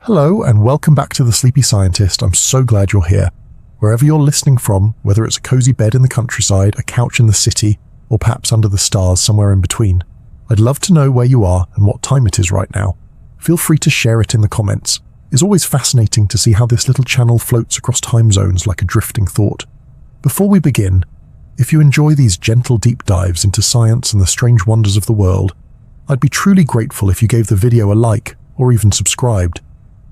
Hello and welcome back to The Sleepy Scientist. I'm so glad you're here. Wherever you're listening from, whether it's a cozy bed in the countryside, a couch in the city, or perhaps under the stars somewhere in between, I'd love to know where you are and what time it is right now. Feel free to share it in the comments. It's always fascinating to see how this little channel floats across time zones like a drifting thought. Before we begin, if you enjoy these gentle deep dives into science and the strange wonders of the world, I'd be truly grateful if you gave the video a like or even subscribed.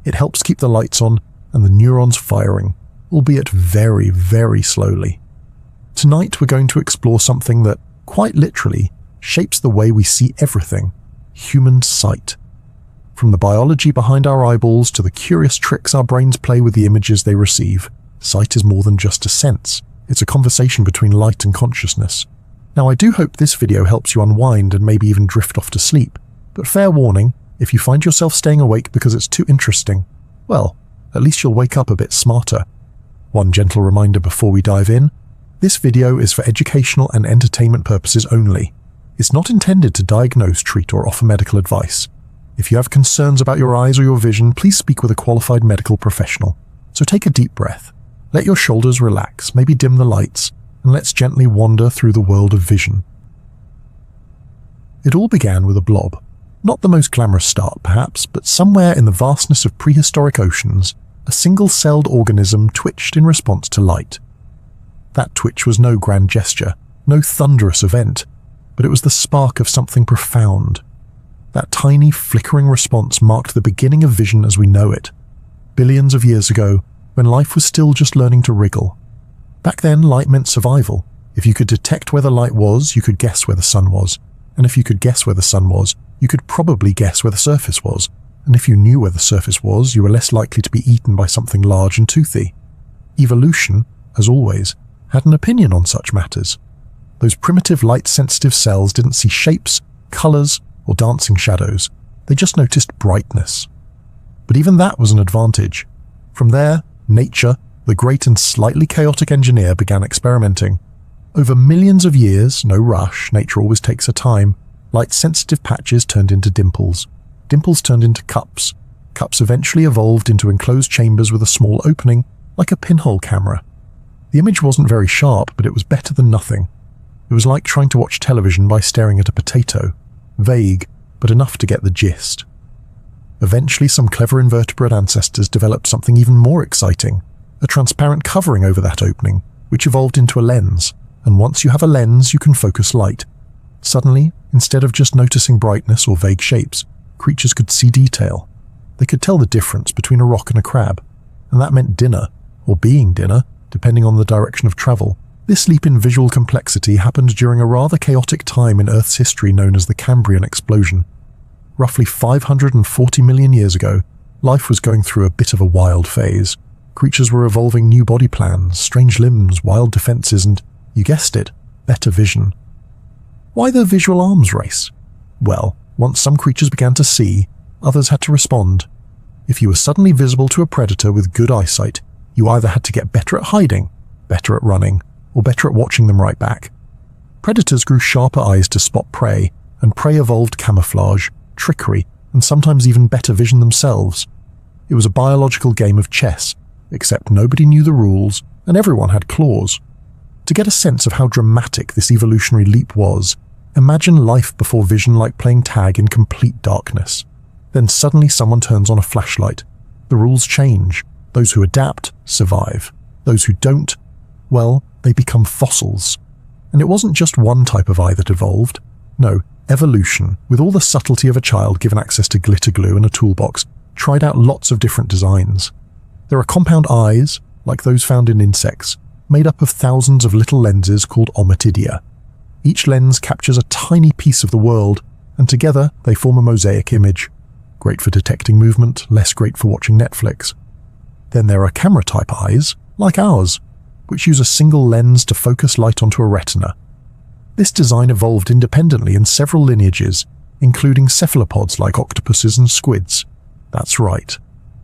It helps keep the lights on and the neurons firing, albeit very, very slowly. Tonight we're going to explore something that, quite literally, shapes the way we see everything: human sight. From the biology behind our eyeballs to the curious tricks our brains play with the images they receive, sight is more than just a sense. It's a conversation between light and consciousness. Now, I do hope this video helps you unwind and maybe even drift off to sleep, but fair warning, if you find yourself staying awake because it's too interesting, well, at least you'll wake up a bit smarter. One gentle reminder before we dive in: this video is for educational and entertainment purposes only. It's not intended to diagnose, treat, or offer medical advice. If you have concerns about your eyes or your vision, please speak with a qualified medical professional. So take a deep breath, let your shoulders relax, maybe dim the lights, and let's gently wander through the world of vision. It all began with a blob. Not the most glamorous start, perhaps, but somewhere in the vastness of prehistoric oceans, a single-celled organism twitched in response to light. That twitch was no grand gesture, no thunderous event, but it was the spark of something profound. That tiny, flickering response marked the beginning of vision as we know it, billions of years ago, when life was still just learning to wriggle. Back then, light meant survival. If you could detect where the light was, you could guess where the sun was. And if you could guess where the sun was, you could probably guess where the surface was. And if you knew where the surface was, you were less likely to be eaten by something large and toothy. Evolution, as always, had an opinion on such matters. Those primitive light-sensitive cells didn't see shapes, colors, or dancing shadows. They just noticed brightness. But even that was an advantage. From there, nature, the great and slightly chaotic engineer, began experimenting. Over millions of years, no rush, nature always takes her time, light-sensitive patches turned into dimples. Dimples turned into cups. Cups eventually evolved into enclosed chambers with a small opening, like a pinhole camera. The image wasn't very sharp, but it was better than nothing. It was like trying to watch television by staring at a potato. Vague, but enough to get the gist. Eventually, some clever invertebrate ancestors developed something even more exciting: a transparent covering over that opening, which evolved into a lens. And once you have a lens, you can focus light. Suddenly, instead of just noticing brightness or vague shapes, creatures could see detail. They could tell the difference between a rock and a crab, and that meant dinner, or being dinner, depending on the direction of travel. This leap in visual complexity happened during a rather chaotic time in Earth's history known as the Cambrian explosion. Roughly 540 million years ago, life was going through a bit of a wild phase. Creatures were evolving new body plans, strange limbs, wild defenses, and, you guessed it, better vision. Why the visual arms race? Well, once some creatures began to see, others had to respond. If you were suddenly visible to a predator with good eyesight, you either had to get better at hiding, better at running, or better at watching them right back. Predators grew sharper eyes to spot prey, and prey evolved camouflage, trickery, and sometimes even better vision themselves. It was a biological game of chess, except nobody knew the rules, and everyone had claws. To get a sense of how dramatic this evolutionary leap was, imagine life before vision like playing tag in complete darkness. Then suddenly someone turns on a flashlight. The rules change. Those who adapt survive. Those who don't, well, they become fossils. And it wasn't just one type of eye that evolved. No, evolution, with all the subtlety of a child given access to glitter glue and a toolbox, tried out lots of different designs. There are compound eyes, like those found in insects, made up of thousands of little lenses called ommatidia. Each lens captures a tiny piece of the world, and together they form a mosaic image. Great for detecting movement, less great for watching Netflix. Then there are camera-type eyes, like ours, which use a single lens to focus light onto a retina. This design evolved independently in several lineages, including cephalopods like octopuses and squids. That's right.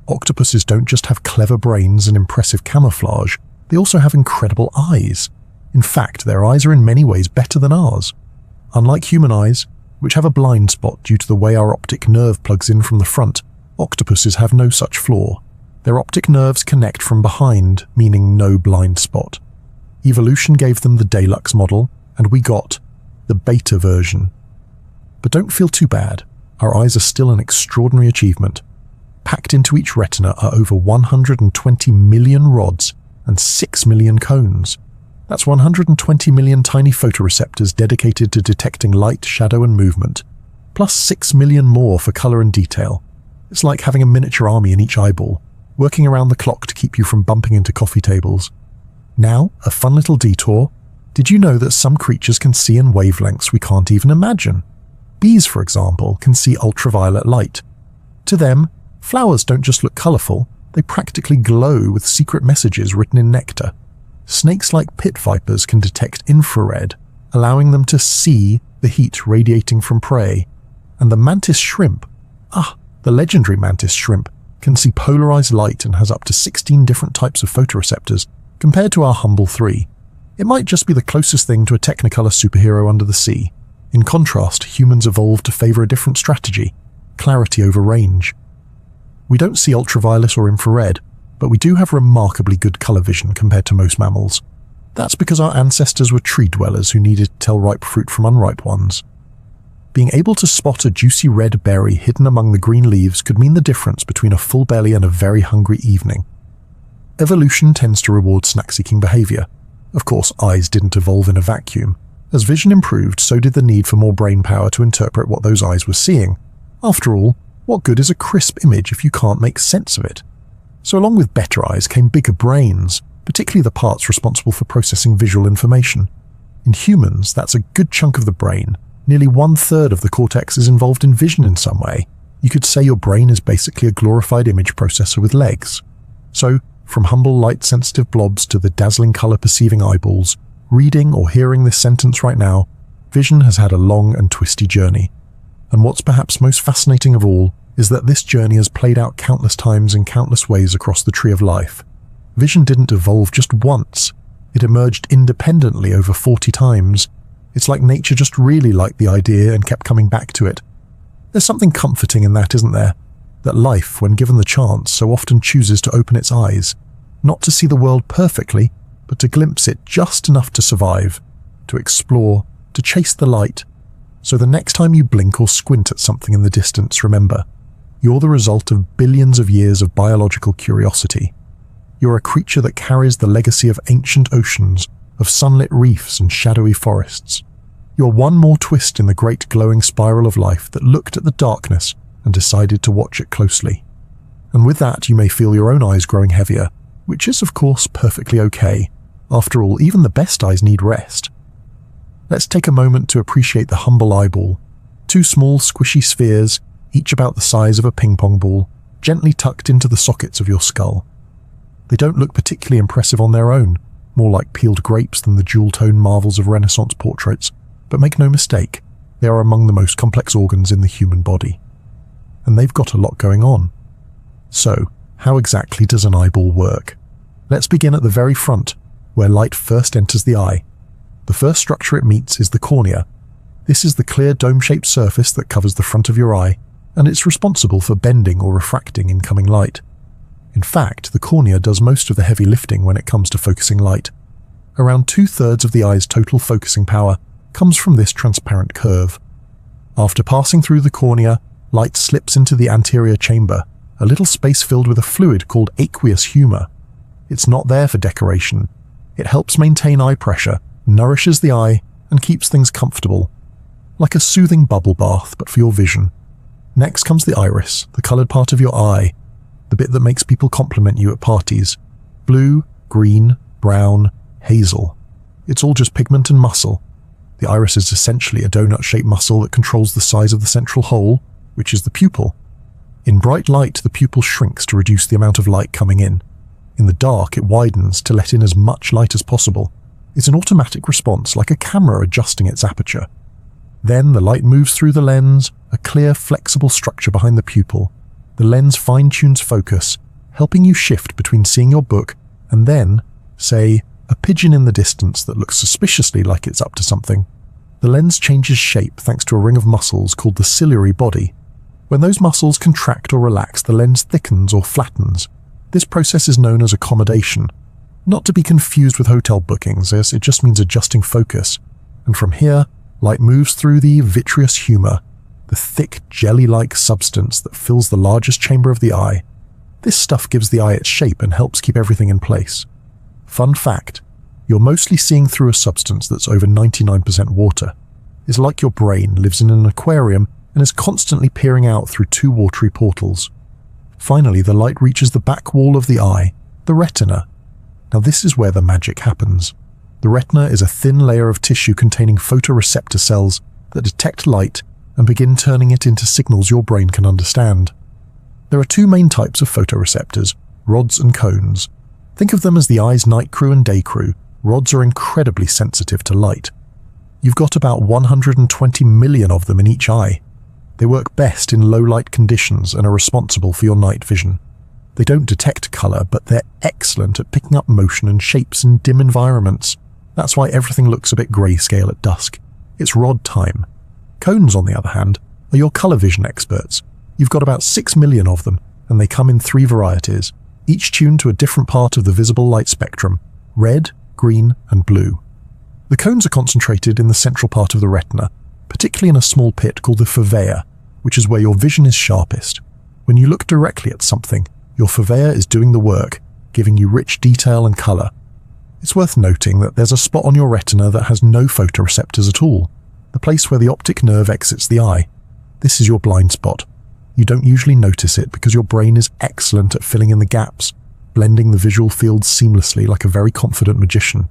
Octopuses don't just have clever brains and impressive camouflage, they also have incredible eyes. In fact, their eyes are in many ways better than ours. Unlike human eyes, which have a blind spot due to the way our optic nerve plugs in from the front, Octopuses have no such flaw. Their optic nerves connect from behind, meaning no blind spot. Evolution gave them the deluxe model, and we got the beta version. But don't feel too bad. Our eyes are still an extraordinary achievement. Packed into each retina are over 120 million rods and 6 million cones. That's 120 million tiny photoreceptors dedicated to detecting light, shadow, and movement, plus 6 million more for color and detail. It's like having a miniature army in each eyeball, working around the clock to keep you from bumping into coffee tables. Now, a fun little detour. Did you know that some creatures can see in wavelengths we can't even imagine? Bees, for example, can see ultraviolet light. To them, flowers don't just look colorful, they practically glow with secret messages written in nectar. Snakes like pit vipers can detect infrared, allowing them to see the heat radiating from prey. And the mantis shrimp, the legendary mantis shrimp, can see polarized light and has up to 16 different types of photoreceptors, compared to our humble 3. It might just be the closest thing to a Technicolor superhero under the sea. In contrast, humans evolved to favor a different strategy: clarity over range. We don't see ultraviolet or infrared, but we do have remarkably good color vision compared to most mammals. That's because our ancestors were tree dwellers who needed to tell ripe fruit from unripe ones. Being able to spot a juicy red berry hidden among the green leaves could mean the difference between a full belly and a very hungry evening. Evolution tends to reward snack-seeking behavior. Of course, eyes didn't evolve in a vacuum. As vision improved, so did the need for more brain power to interpret what those eyes were seeing. After all, what good is a crisp image if you can't make sense of it? So along with better eyes came bigger brains, particularly the parts responsible for processing visual information. In humans, that's a good chunk of the brain. Nearly 1/3 of the cortex is involved in vision in some way. You could say your brain is basically a glorified image processor with legs. So, from humble light-sensitive blobs to the dazzling color-perceiving eyeballs, reading or hearing this sentence right now, vision has had a long and twisty journey. And what's perhaps most fascinating of all is that this journey has played out countless times in countless ways across the tree of life. Vision didn't evolve just once. It emerged independently over 40 times. It's like nature just really liked the idea and kept coming back to it. There's something comforting in that, isn't there? That life, when given the chance, so often chooses to open its eyes, not to see the world perfectly, but to glimpse it just enough to survive, to explore, to chase the light. So the next time you blink or squint at something in the distance, remember, you're the result of billions of years of biological curiosity. You're a creature that carries the legacy of ancient oceans, of sunlit reefs and shadowy forests. You're one more twist in the great glowing spiral of life that looked at the darkness and decided to watch it closely. And with that, you may feel your own eyes growing heavier, which is, of course, perfectly okay. After all, even the best eyes need rest. Let's take a moment to appreciate the humble eyeball. 2 small, squishy spheres, each about the size of a ping-pong ball, gently tucked into the sockets of your skull. They don't look particularly impressive on their own, more like peeled grapes than the jewel-tone marvels of Renaissance portraits, but make no mistake, they are among the most complex organs in the human body. And they've got a lot going on. So, how exactly does an eyeball work? Let's begin at the very front, where light first enters the eye. The first structure it meets is the cornea. This is the clear dome-shaped surface that covers the front of your eye, and it's responsible for bending or refracting incoming light. In fact, the cornea does most of the heavy lifting when it comes to focusing light. Around 2/3 of the eye's total focusing power comes from this transparent curve. After passing through the cornea, light slips into the anterior chamber, a little space filled with a fluid called aqueous humor. It's not there for decoration. It helps maintain eye pressure, nourishes the eye, and keeps things comfortable. Like a soothing bubble bath, but for your vision. Next comes the iris, the colored part of your eye, the bit that makes people compliment you at parties. Blue, green, brown, hazel. It's all just pigment and muscle. The iris is essentially a donut-shaped muscle that controls the size of the central hole, which is the pupil. In bright light, the pupil shrinks to reduce the amount of light coming in. In the dark, it widens to let in as much light as possible. It's an automatic response, like a camera adjusting its aperture. Then the light moves through the lens, a clear, flexible structure behind the pupil. The lens fine-tunes focus, helping you shift between seeing your book and then, say, a pigeon in the distance that looks suspiciously like it's up to something. The lens changes shape thanks to a ring of muscles called the ciliary body. When those muscles contract or relax, the lens thickens or flattens. This process is known as accommodation, not to be confused with hotel bookings, as it just means adjusting focus. And from here, light moves through the vitreous humor, the thick jelly-like substance that fills the largest chamber of the eye. This stuff gives the eye its shape and helps keep everything in place. Fun fact, you're mostly seeing through a substance that's over 99% water. It's like your brain lives in an aquarium and is constantly peering out through two watery portals. Finally, the light reaches the back wall of the eye, the retina. Now this is where the magic happens. The retina is a thin layer of tissue containing photoreceptor cells that detect light and begin turning it into signals your brain can understand. There are two main types of photoreceptors, rods and cones. Think of them as the eye's night crew and day crew. Rods are incredibly sensitive to light. You've got about 120 million of them in each eye. They work best in low light conditions and are responsible for your night vision. They don't detect color, but they're excellent at picking up motion and shapes in dim environments. That's why everything looks a bit grayscale at dusk. It's rod time. Cones, on the other hand, are your color vision experts. You've got about 6 million of them, and they come in 3 varieties, each tuned to a different part of the visible light spectrum: red, green, and blue. The cones are concentrated in the central part of the retina, particularly in a small pit called the fovea, which is where your vision is sharpest. When you look directly at something, your fovea is doing the work, giving you rich detail and color. It's worth noting that there's a spot on your retina that has no photoreceptors at all, the place where the optic nerve exits the eye. This is your blind spot. You don't usually notice it because your brain is excellent at filling in the gaps, blending the visual fields seamlessly like a very confident magician.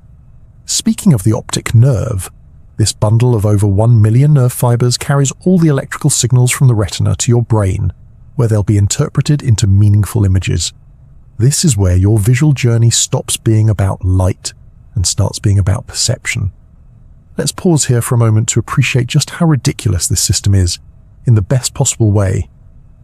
Speaking of the optic nerve, this bundle of over 1 million nerve fibers carries all the electrical signals from the retina to your brain, where they'll be interpreted into meaningful images. This is where your visual journey stops being about light and starts being about perception. Let's pause here for a moment to appreciate just how ridiculous this system is, in the best possible way.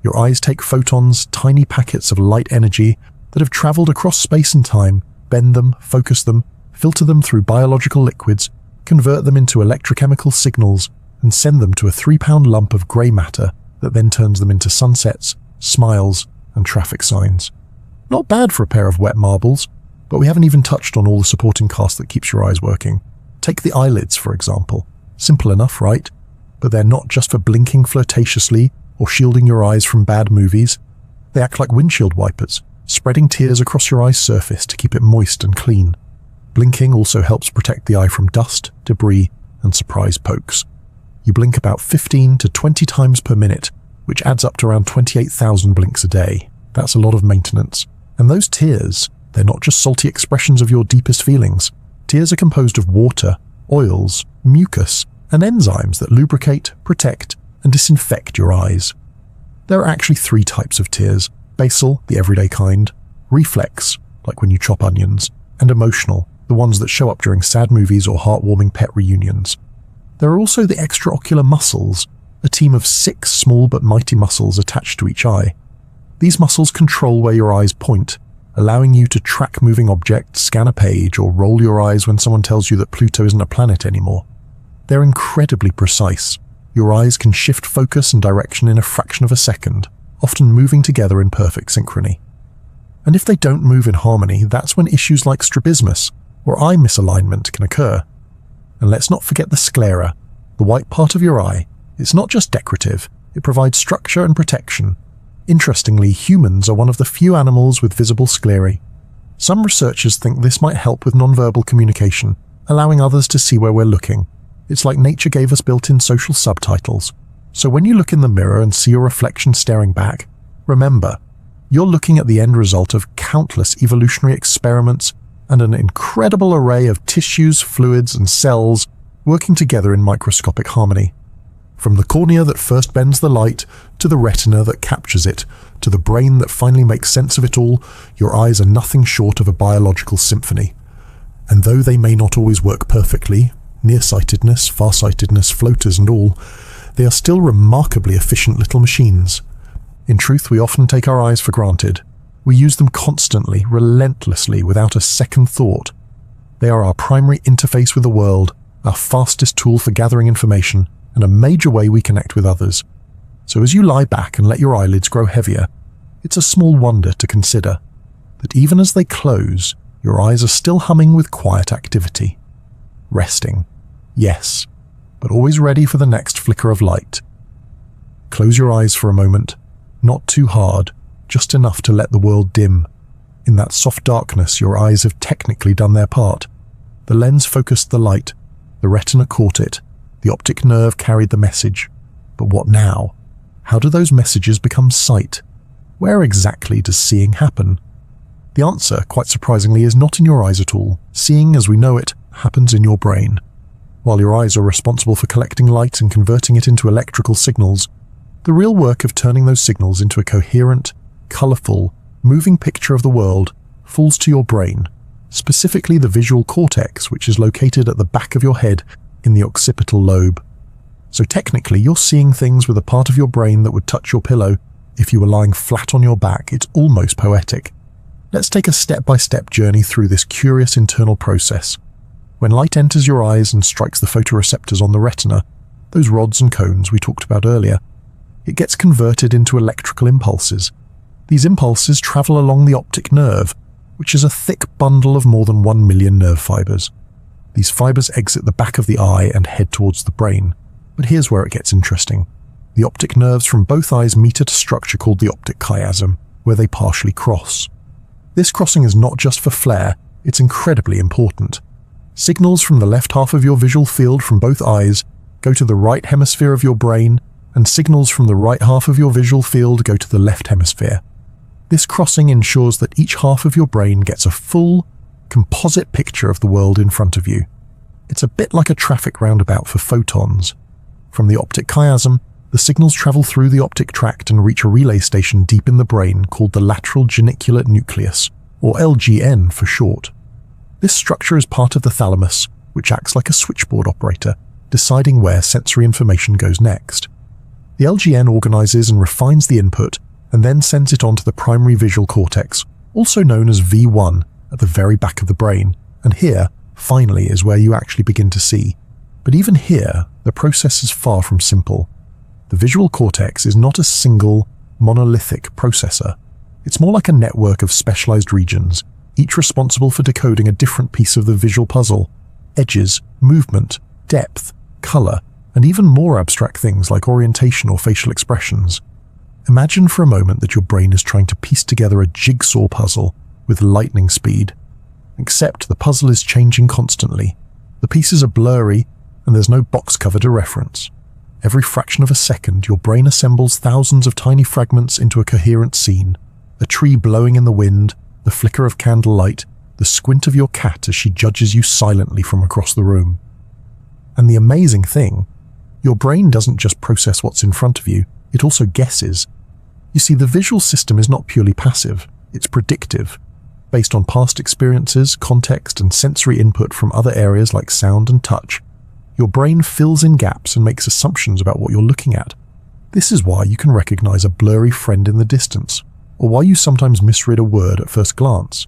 Your eyes take photons, tiny packets of light energy that have traveled across space and time, bend them, focus them, filter them through biological liquids, convert them into electrochemical signals, and send them to a 3-pound lump of grey matter that then turns them into sunsets, smiles, and traffic signs. Not bad for a pair of wet marbles, but we haven't even touched on all the supporting cast that keeps your eyes working. Take the eyelids, for example. Simple enough, right? But they're not just for blinking flirtatiously or shielding your eyes from bad movies. They act like windshield wipers, spreading tears across your eye's surface to keep it moist and clean. Blinking also helps protect the eye from dust, debris, and surprise pokes. You blink about 15 to 20 times per minute, which adds up to around 28,000 blinks a day. That's a lot of maintenance. And those tears, they're not just salty expressions of your deepest feelings. Tears are composed of water, oils, mucus, and enzymes that lubricate, protect, and disinfect your eyes. There are actually 3 types of tears: basal, the everyday kind; reflex, like when you chop onions; and emotional, the ones that show up during sad movies or heartwarming pet reunions. There are also the extraocular muscles, a team of 6 small but mighty muscles attached to each eye. These muscles control where your eyes point, allowing you to track moving objects, scan a page, or roll your eyes when someone tells you that Pluto isn't a planet anymore. They're incredibly precise. Your eyes can shift focus and direction in a fraction of a second, often moving together in perfect synchrony. And if they don't move in harmony, that's when issues like strabismus, or eye misalignment, can occur. And let's not forget the sclera, the white part of your eye. It's not just decorative, it provides structure and protection. Interestingly, humans are one of the few animals with visible sclerae. Some researchers think this might help with nonverbal communication, allowing others to see where we're looking. It's like nature gave us built-in social subtitles. So when you look in the mirror and see your reflection staring back, remember, you're looking at the end result of countless evolutionary experiments and an incredible array of tissues, fluids, and cells working together in microscopic harmony. From the cornea that first bends the light, to the retina that captures it, to the brain that finally makes sense of it all, your eyes are nothing short of a biological symphony. And though they may not always work perfectly, nearsightedness, farsightedness, floaters and all, they are still remarkably efficient little machines. In truth, we often take our eyes for granted. We use them constantly, relentlessly, without a second thought. They are our primary interface with the world, our fastest tool for gathering information, and a major way we connect with others. So as you lie back and let your eyelids grow heavier, it's a small wonder to consider that even as they close, your eyes are still humming with quiet activity. Resting, yes, but always ready for the next flicker of light. Close your eyes for a moment, not too hard, just enough to let the world dim. In that soft darkness, your eyes have technically done their part. The lens focused the light, the retina caught it, the optic nerve carried the message. But what now? How do those messages become sight? Where exactly does seeing happen? The answer, quite surprisingly, is not in your eyes at all. Seeing as we know it happens in your brain. While your eyes are responsible for collecting light and converting it into electrical signals, the real work of turning those signals into a coherent, colourful, moving picture of the world falls to your brain, specifically the visual cortex, which is located at the back of your head in the occipital lobe. So technically, you're seeing things with a part of your brain that would touch your pillow. If you were lying flat on your back, it's almost poetic. Let's take a step-by-step journey through this curious internal process. When light enters your eyes and strikes the photoreceptors on the retina, those rods and cones we talked about earlier, it gets converted into electrical impulses. These impulses travel along the optic nerve, which is a thick bundle of more than 1 million nerve fibers. These fibers exit the back of the eye and head towards the brain. But here's where it gets interesting. The optic nerves from both eyes meet at a structure called the optic chiasm, where they partially cross. This crossing is not just for flair, it's incredibly important. Signals from the left half of your visual field from both eyes go to the right hemisphere of your brain, and signals from the right half of your visual field go to the left hemisphere. This crossing ensures that each half of your brain gets a full, composite picture of the world in front of you. It's a bit like a traffic roundabout for photons. From the optic chiasm, the signals travel through the optic tract and reach a relay station deep in the brain called the lateral geniculate nucleus, or LGN for short. This structure is part of the thalamus, which acts like a switchboard operator, deciding where sensory information goes next. The LGN organizes and refines the input and then sends it on to the primary visual cortex, also known as V1, at the very back of the brain, and here, finally, is where you actually begin to see. But even here, the process is far from simple. The visual cortex is not a single, monolithic processor. It's more like a network of specialized regions, each responsible for decoding a different piece of the visual puzzle: edges, movement, depth, color, and even more abstract things like orientation or facial expressions. Imagine for a moment that your brain is trying to piece together a jigsaw puzzle with lightning speed. Except the puzzle is changing constantly. The pieces are blurry, and there's no box cover to reference. Every fraction of a second, your brain assembles thousands of tiny fragments into a coherent scene. A tree blowing in the wind, the flicker of candlelight, the squint of your cat as she judges you silently from across the room. And the amazing thing, your brain doesn't just process what's in front of you, it also guesses. You see, the visual system is not purely passive, it's predictive. Based on past experiences, context, and sensory input from other areas like sound and touch, your brain fills in gaps and makes assumptions about what you're looking at. This is why you can recognize a blurry friend in the distance, or why you sometimes misread a word at first glance.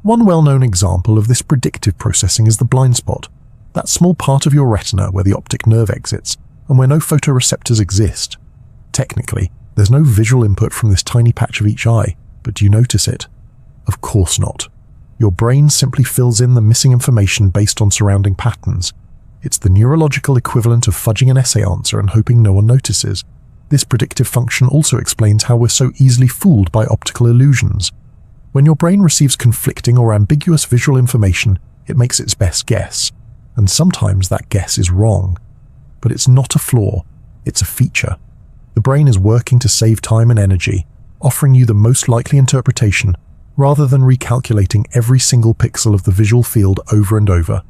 One well-known example of this predictive processing is the blind spot, that small part of your retina where the optic nerve exits and where no photoreceptors exist. Technically, there's no visual input from this tiny patch of each eye, but do you notice it? Of course not. Your brain simply fills in the missing information based on surrounding patterns. It's the neurological equivalent of fudging an essay answer and hoping no one notices. This predictive function also explains how we're so easily fooled by optical illusions. When your brain receives conflicting or ambiguous visual information, it makes its best guess. And sometimes that guess is wrong. But it's not a flaw, it's a feature. The brain is working to save time and energy, offering you the most likely interpretation, rather than recalculating every single pixel of the visual field over and over.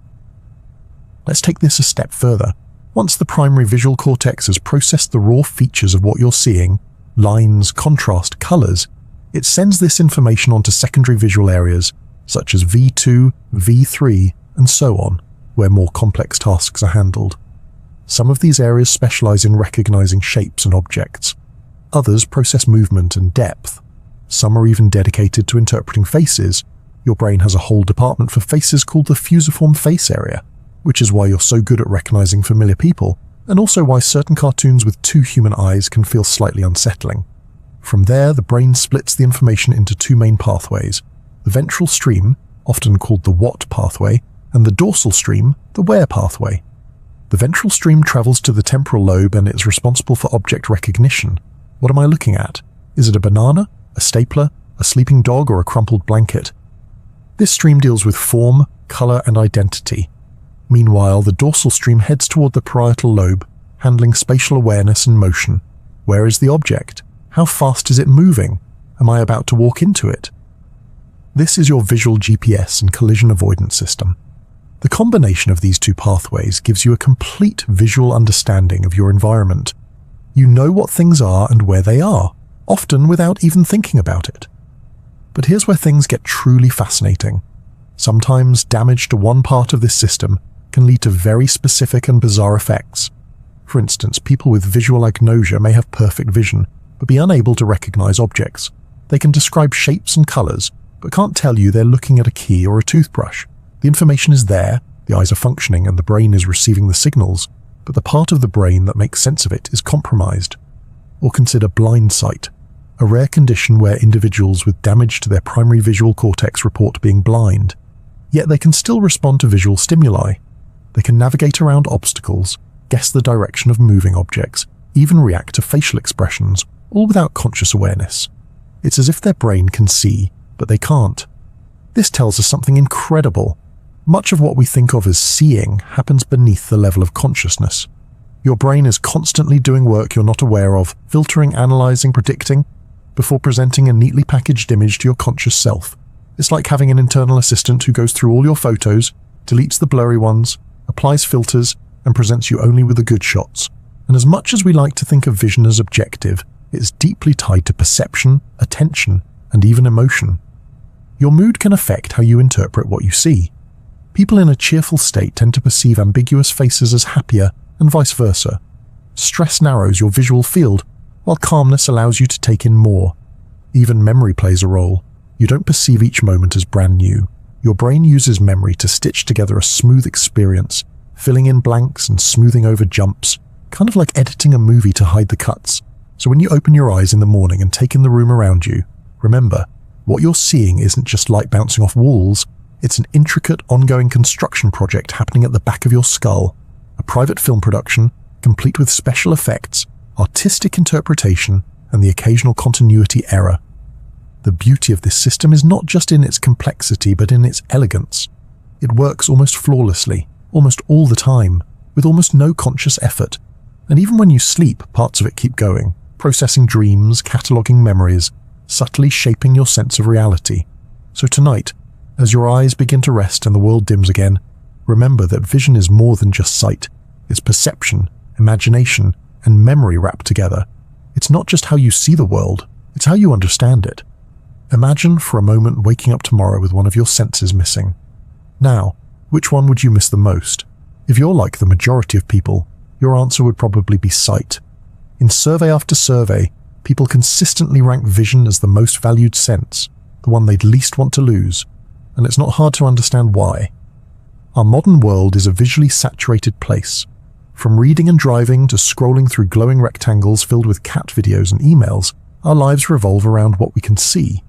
Let's take this a step further. Once the primary visual cortex has processed the raw features of what you're seeing, lines, contrast, colors, it sends this information onto secondary visual areas, such as V2, V3, and so on, where more complex tasks are handled. Some of these areas specialize in recognizing shapes and objects. Others process movement and depth. Some are even dedicated to interpreting faces. Your brain has a whole department for faces called the fusiform face area, which is why you're so good at recognizing familiar people, and also why certain cartoons with two human eyes can feel slightly unsettling. From there, the brain splits the information into two main pathways: the ventral stream, often called the what pathway, and the dorsal stream, the where pathway. The ventral stream travels to the temporal lobe and is responsible for object recognition. What am I looking at? Is it a banana, a stapler, a sleeping dog, or a crumpled blanket? This stream deals with form, color, and identity. Meanwhile, the dorsal stream heads toward the parietal lobe, handling spatial awareness and motion. Where is the object? How fast is it moving? Am I about to walk into it? This is your visual GPS and collision avoidance system. The combination of these two pathways gives you a complete visual understanding of your environment. You know what things are and where they are, often without even thinking about it. But here's where things get truly fascinating. Sometimes damage to one part of this system can lead to very specific and bizarre effects. For instance, people with visual agnosia may have perfect vision, but be unable to recognize objects. They can describe shapes and colors, but can't tell you they're looking at a key or a toothbrush. The information is there, the eyes are functioning, and the brain is receiving the signals, but the part of the brain that makes sense of it is compromised. Or consider blind sight, a rare condition where individuals with damage to their primary visual cortex report being blind. Yet they can still respond to visual stimuli. They can navigate around obstacles, guess the direction of moving objects, even react to facial expressions, all without conscious awareness. It's as if their brain can see, but they can't. This tells us something incredible. Much of what we think of as seeing happens beneath the level of consciousness. Your brain is constantly doing work you're not aware of, filtering, analyzing, predicting, before presenting a neatly packaged image to your conscious self. It's like having an internal assistant who goes through all your photos, deletes the blurry ones, applies filters, and presents you only with the good shots. And as much as we like to think of vision as objective, it's deeply tied to perception, attention, and even emotion. Your mood can affect how you interpret what you see. People in a cheerful state tend to perceive ambiguous faces as happier, and vice versa. Stress narrows your visual field, while calmness allows you to take in more. Even memory plays a role. You don't perceive each moment as brand new. Your brain uses memory to stitch together a smooth experience, filling in blanks and smoothing over jumps, kind of like editing a movie to hide the cuts. So when you open your eyes in the morning and take in the room around you, remember, what you're seeing isn't just light bouncing off walls, it's an intricate, ongoing construction project happening at the back of your skull. A private film production, complete with special effects, artistic interpretation, and the occasional continuity error. The beauty of this system is not just in its complexity, but in its elegance. It works almost flawlessly, almost all the time, with almost no conscious effort. And even when you sleep, parts of it keep going, processing dreams, cataloging memories, subtly shaping your sense of reality. So tonight, as your eyes begin to rest and the world dims again, remember that vision is more than just sight. It's perception, imagination, and memory wrapped together. It's not just how you see the world, it's how you understand it. Imagine for a moment waking up tomorrow with one of your senses missing. Now, which one would you miss the most? If you're like the majority of people, your answer would probably be sight. In survey after survey, people consistently rank vision as the most valued sense, the one they'd least want to lose, and it's not hard to understand why. Our modern world is a visually saturated place. From reading and driving to scrolling through glowing rectangles filled with cat videos and emails, our lives revolve around what we can see.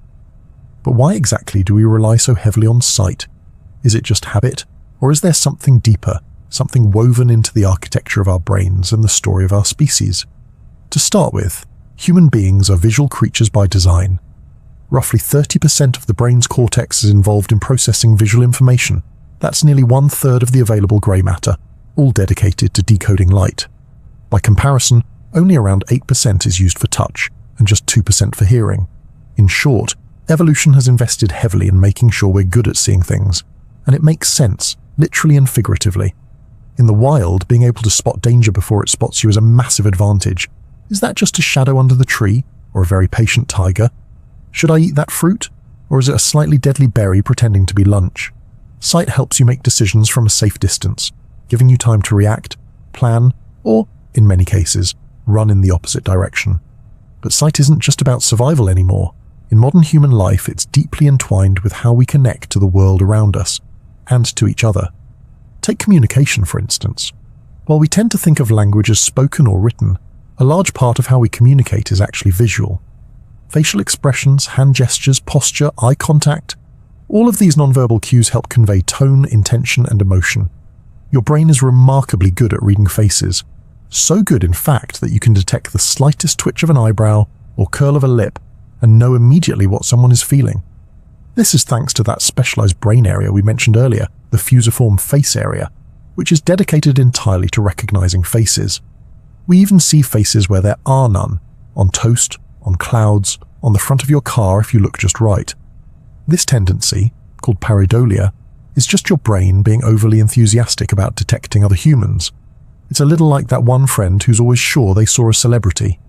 But why exactly do we rely so heavily on sight? Is it just habit, or is there something deeper, something woven into the architecture of our brains and the story of our species? To start with, human beings are visual creatures by design. Roughly 30% of the brain's cortex is involved in processing visual information. That's nearly 1/3 of the available grey matter, all dedicated to decoding light. By comparison, only around 8% is used for touch, and just 2% for hearing. In short, evolution has invested heavily in making sure we're good at seeing things, and it makes sense, literally and figuratively. In the wild, being able to spot danger before it spots you is a massive advantage. Is that just a shadow under the tree, or a very patient tiger? Should I eat that fruit, or is it a slightly deadly berry pretending to be lunch? Sight helps you make decisions from a safe distance, giving you time to react, plan, or, in many cases, run in the opposite direction. But sight isn't just about survival anymore. In modern human life, it's deeply entwined with how we connect to the world around us, and to each other. Take communication, for instance. While we tend to think of language as spoken or written, a large part of how we communicate is actually visual. Facial expressions, hand gestures, posture, eye contact, all of these nonverbal cues help convey tone, intention, and emotion. Your brain is remarkably good at reading faces. So good, in fact, that you can detect the slightest twitch of an eyebrow or curl of a lip and know immediately what someone is feeling. This is thanks to that specialized brain area we mentioned earlier, the fusiform face area, which is dedicated entirely to recognizing faces. We even see faces where there are none, on toast, on clouds, on the front of your car if you look just right. This tendency, called pareidolia, is just your brain being overly enthusiastic about detecting other humans. It's a little like that one friend who's always sure they saw a celebrity,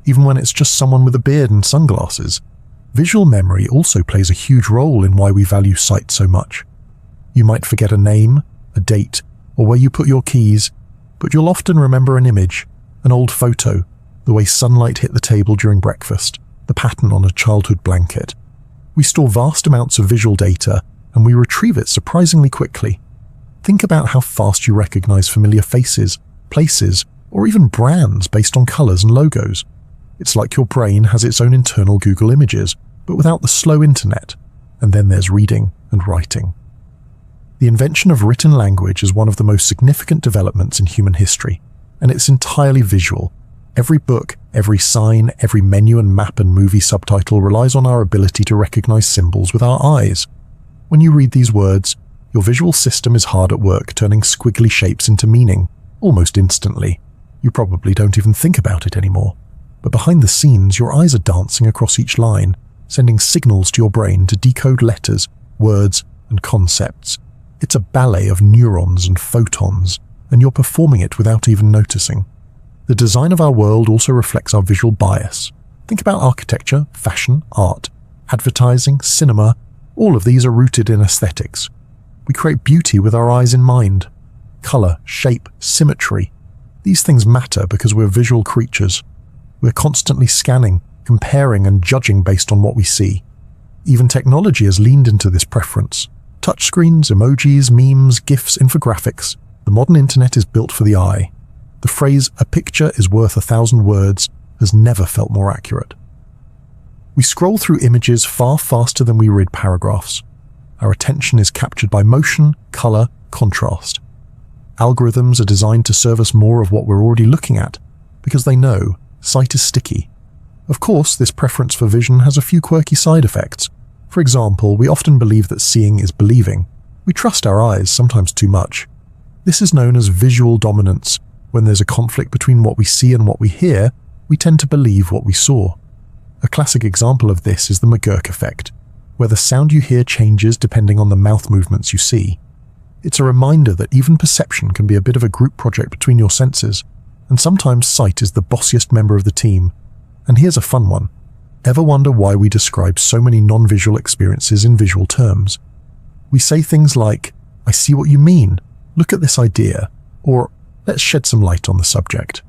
even when it's just someone with a beard and sunglasses. Visual memory also plays a huge role in why we value sight so much. You might forget a name, a date, or where you put your keys, but you'll often remember an image, an old photo, the way sunlight hit the table during breakfast, the pattern on a childhood blanket. We store vast amounts of visual data, and we retrieve it surprisingly quickly. Think about how fast you recognize familiar faces, places, or even brands based on colors and logos. It's like your brain has its own internal Google Images, but without the slow internet. And then there's reading and writing. The invention of written language is one of the most significant developments in human history, and it's entirely visual. Every book, every sign, every menu and map and movie subtitle relies on our ability to recognize symbols with our eyes. When you read these words, your visual system is hard at work turning squiggly shapes into meaning, almost instantly. You probably don't even think about it anymore. But behind the scenes, your eyes are dancing across each line, sending signals to your brain to decode letters, words, and concepts. It's a ballet of neurons and photons, and you're performing it without even noticing. The design of our world also reflects our visual bias. Think about architecture, fashion, art, advertising, cinema. All of these are rooted in aesthetics. We create beauty with our eyes in mind. Color, shape, symmetry. These things matter because we're visual creatures. We're constantly scanning, comparing, and judging based on what we see. Even technology has leaned into this preference. Touchscreens, emojis, memes, GIFs, infographics. The modern internet is built for the eye. The phrase, "a picture is worth 1,000 words," has never felt more accurate. We scroll through images far faster than we read paragraphs. Our attention is captured by motion, color, contrast. Algorithms are designed to serve us more of what we're already looking at, because they know sight is sticky. Of course, this preference for vision has a few quirky side effects. For example, we often believe that seeing is believing. We trust our eyes, sometimes too much. This is known as visual dominance. When there's a conflict between what we see and what we hear, we tend to believe what we saw. A classic example of this is the McGurk effect, where the sound you hear changes depending on the mouth movements you see. It's a reminder that even perception can be a bit of a group project between your senses, and sometimes sight is the bossiest member of the team. And here's a fun one. Ever wonder why we describe so many non-visual experiences in visual terms? We say things like, "I see what you mean, look at this idea," or "let's shed some light on the subject."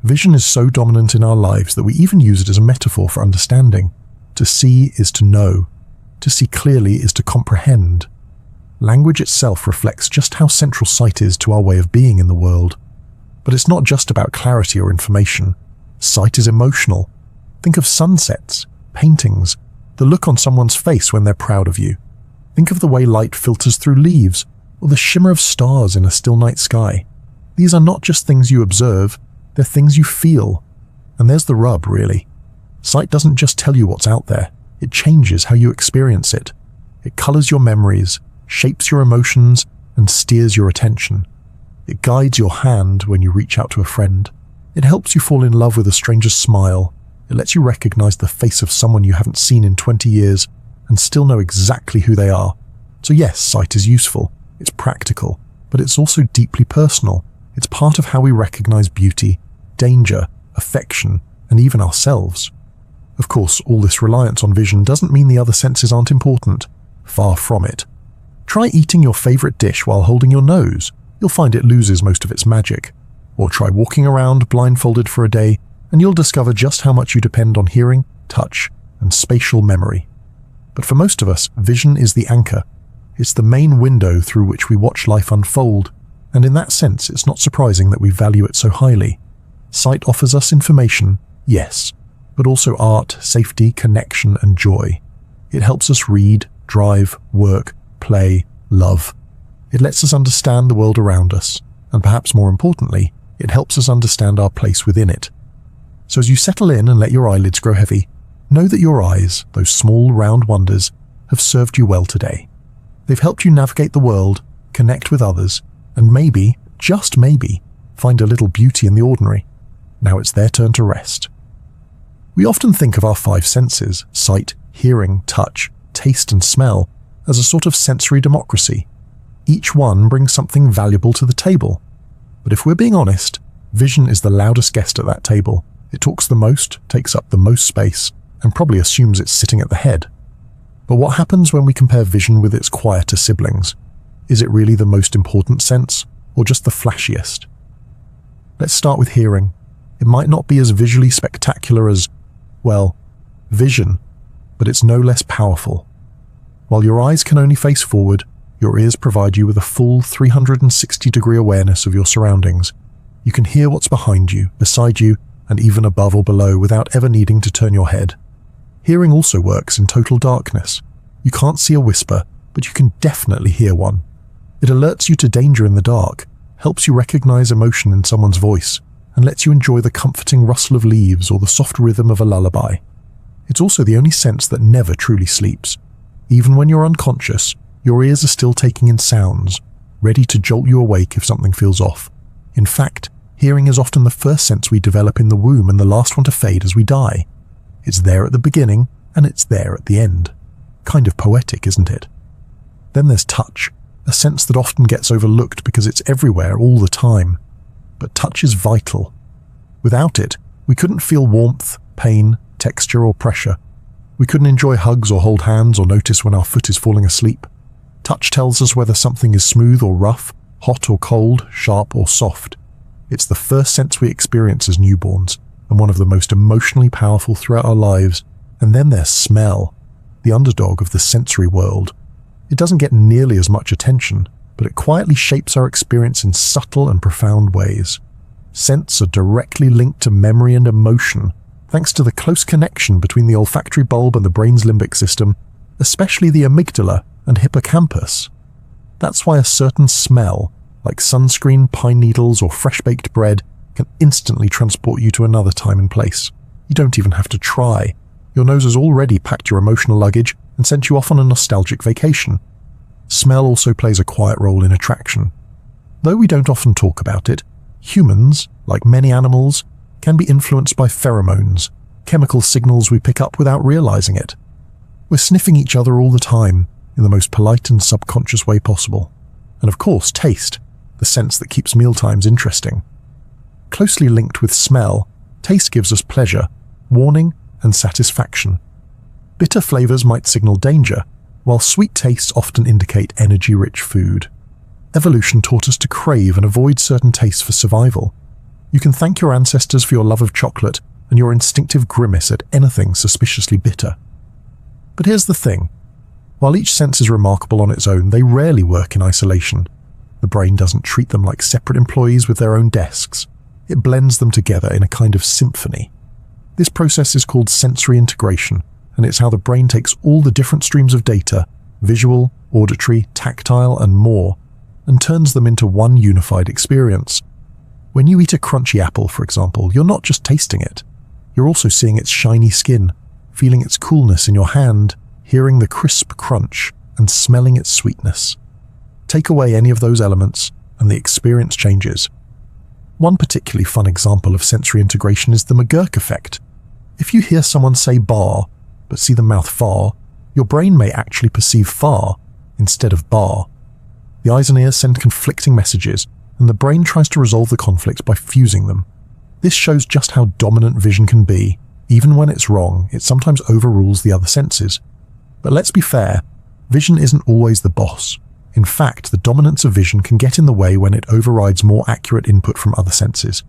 Vision is so dominant in our lives that we even use it as a metaphor for understanding. To see is to know. To see clearly is to comprehend. Language itself reflects just how central sight is to our way of being in the world. But it's not just about clarity or information. Sight is emotional. Think of sunsets, paintings, the look on someone's face when they're proud of you. Think of the way light filters through leaves, or the shimmer of stars in a still night sky. These are not just things you observe, they're things you feel. And there's the rub, really. Sight doesn't just tell you what's out there, it changes how you experience it. It colors your memories, shapes your emotions, and steers your attention. It guides your hand when you reach out to a friend. It helps you fall in love with a stranger's smile. It lets you recognize the face of someone you haven't seen in 20 years and still know exactly who they are. So yes, sight is useful, it's practical, but it's also deeply personal. It's part of how we recognize beauty, danger, affection, and even ourselves. Of course, all this reliance on vision doesn't mean the other senses aren't important. Far from it. Try eating your favorite dish while holding your nose. You'll find it loses most of its magic. Or try walking around blindfolded for a day, and you'll discover just how much you depend on hearing, touch, and spatial memory. But for most of us, vision is the anchor. It's the main window through which we watch life unfold. and in that sense it's not surprising that we value it so highly. Sight offers us information, yes, but also art, safety, connection, and joy. It helps us read, drive, work, play, love. It lets us understand the world around us, and perhaps more importantly, it helps us understand our place within it. So as you settle in and let your eyelids grow heavy, know that your eyes, those small round wonders, have served you well today. They've helped you navigate the world, connect with others, and maybe, just maybe, find a little beauty in the ordinary. Now it's their turn to rest. We often think of our five senses, sight, hearing, touch, taste, and smell, as a sort of sensory democracy. Each one brings something valuable to the table. But if we're being honest, vision is the loudest guest at that table. It talks the most, takes up the most space, and probably assumes it's sitting at the head. But what happens when we compare vision with its quieter siblings? Is it really the most important sense, or just the flashiest? Let's start with hearing. It might not be as visually spectacular as, well, vision, but it's no less powerful. While your eyes can only face forward, your ears provide you with a full 360-degree awareness of your surroundings. You can hear what's behind you, beside you, and even above or below without ever needing to turn your head. Hearing also works in total darkness. You can't see a whisper, but you can definitely hear one. It alerts you to danger in the dark, helps you recognize emotion in someone's voice, and lets you enjoy the comforting rustle of leaves or the soft rhythm of a lullaby. It's also the only sense that never truly sleeps. Even when you're unconscious, your ears are still taking in sounds, ready to jolt you awake if something feels off. In fact, hearing is often the first sense we develop in the womb and the last one to fade as we die. It's there at the beginning, and it's there at the end. Kind of poetic, isn't it? Then there's touch, a sense that often gets overlooked because it's everywhere all the time. But touch is vital. Without it, we couldn't feel warmth, pain, texture, or pressure. We couldn't enjoy hugs or hold hands or notice when our foot is falling asleep. Touch tells us whether something is smooth or rough, hot or cold, sharp or soft. It's the first sense we experience as newborns, and one of the most emotionally powerful throughout our lives. And then there's smell, the underdog of the sensory world. It doesn't get nearly as much attention, but it quietly shapes our experience in subtle and profound ways. Scents are directly linked to memory and emotion, thanks to the close connection between the olfactory bulb and the brain's limbic system, especially the amygdala and hippocampus. That's why a certain smell, like sunscreen, pine needles, or fresh-baked bread, can instantly transport you to another time and place. You don't even have to try. Your nose has already packed your emotional luggage and sent you off on a nostalgic vacation. Smell also plays a quiet role in attraction. Though we don't often talk about it, humans, like many animals, can be influenced by pheromones, chemical signals we pick up without realizing it. We're sniffing each other all the time, in the most polite and subconscious way possible. And of course, taste, the sense that keeps mealtimes interesting. Closely linked with smell, taste gives us pleasure, warning, and satisfaction. Bitter flavors might signal danger, while sweet tastes often indicate energy-rich food. Evolution taught us to crave and avoid certain tastes for survival. You can thank your ancestors for your love of chocolate and your instinctive grimace at anything suspiciously bitter. But here's the thing. While each sense is remarkable on its own, they rarely work in isolation. The brain doesn't treat them like separate employees with their own desks. It blends them together in a kind of symphony. This process is called sensory integration, and it's how the brain takes all the different streams of data, visual, auditory, tactile, and more, and turns them into one unified experience. When you eat a crunchy apple, for example, you're not just tasting it. You're also seeing its shiny skin, feeling its coolness in your hand, hearing the crisp crunch, and smelling its sweetness. Take away any of those elements, and the experience changes. One particularly fun example of sensory integration is the McGurk effect. If you hear someone say bar, but see the mouth far, your brain may actually perceive far instead of bar. The eyes and ears send conflicting messages, and the brain tries to resolve the conflict by fusing them. This shows just how dominant vision can be. Even when it's wrong, it sometimes overrules the other senses. But let's be fair, vision isn't always the boss. In fact, the dominance of vision can get in the way when it overrides more accurate input from other senses.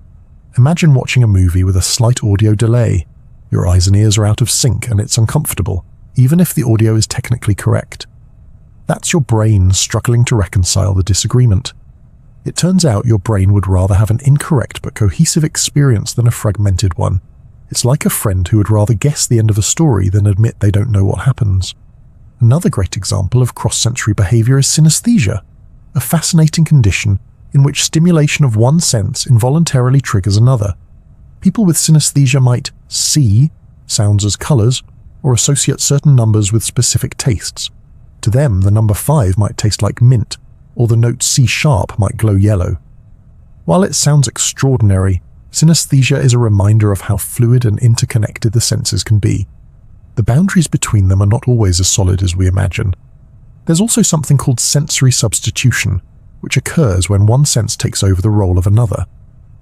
Imagine watching a movie with a slight audio delay. Your eyes and ears are out of sync and it's uncomfortable, even if the audio is technically correct. That's your brain struggling to reconcile the disagreement. It turns out your brain would rather have an incorrect but cohesive experience than a fragmented one. It's like a friend who would rather guess the end of a story than admit they don't know what happens. Another great example of cross-sensory behavior is synesthesia, a fascinating condition in which stimulation of one sense involuntarily triggers another. People with synesthesia might see sounds as colors or associate certain numbers with specific tastes. To them, the number 5 might taste like mint, or the note C# might glow yellow. While it sounds extraordinary, synesthesia is a reminder of how fluid and interconnected the senses can be. The boundaries between them are not always as solid as we imagine. There's also something called sensory substitution, which occurs when one sense takes over the role of another.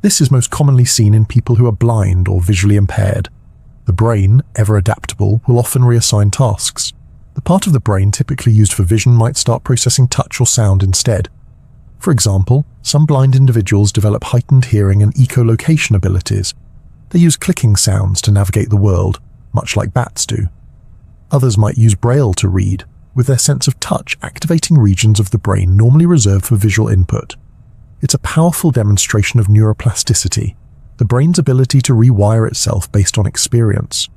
This is most commonly seen in people who are blind or visually impaired. The brain, ever adaptable, will often reassign tasks. The part of the brain typically used for vision might start processing touch or sound instead. For example, some blind individuals develop heightened hearing and echolocation abilities. They use clicking sounds to navigate the world, much like bats do. Others might use braille to read, with their sense of touch activating regions of the brain normally reserved for visual input. It's a powerful demonstration of neuroplasticity, the brain's ability to rewire itself based on experience.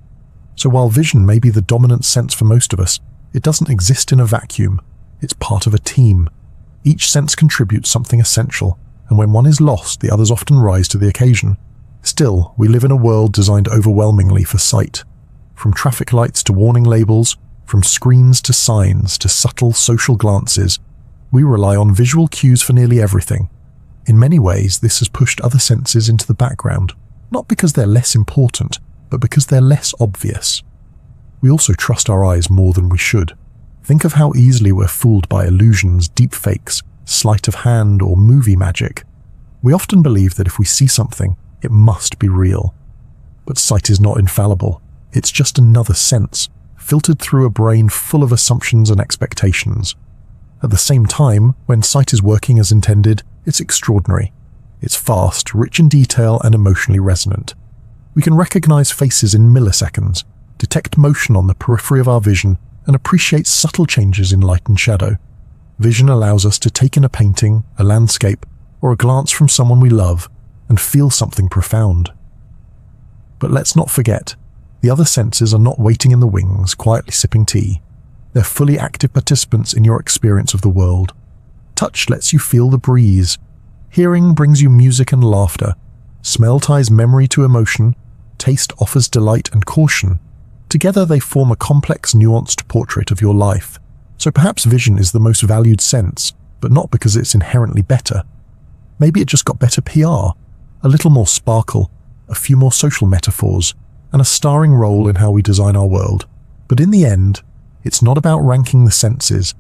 So while vision may be the dominant sense for most of us, it doesn't exist in a vacuum. It's part of a team. Each sense contributes something essential, and when one is lost, the others often rise to the occasion. Still, we live in a world designed overwhelmingly for sight. From traffic lights to warning labels, from screens to signs to subtle social glances, we rely on visual cues for nearly everything. In many ways, this has pushed other senses into the background, not because they're less important, but because they're less obvious. We also trust our eyes more than we should. Think of how easily we're fooled by illusions, deepfakes, sleight of hand, or movie magic. We often believe that if we see something, it must be real. But sight is not infallible. It's just another sense, filtered through a brain full of assumptions and expectations. At the same time, when sight is working as intended, it's extraordinary. It's fast, rich in detail, and emotionally resonant. We can recognize faces in milliseconds, detect motion on the periphery of our vision, and appreciate subtle changes in light and shadow. Vision allows us to take in a painting, a landscape, or a glance from someone we love and feel something profound. But let's not forget, the other senses are not waiting in the wings, quietly sipping tea. They're fully active participants in your experience of the world. Touch lets you feel the breeze. Hearing brings you music and laughter. Smell ties memory to emotion. Taste offers delight and caution. Together they form a complex, nuanced portrait of your life. So perhaps vision is the most valued sense, but not because it's inherently better. Maybe it just got better PR, a little more sparkle, a few more social metaphors, and a starring role in how we design our world. But in the end, it's not about ranking the senses.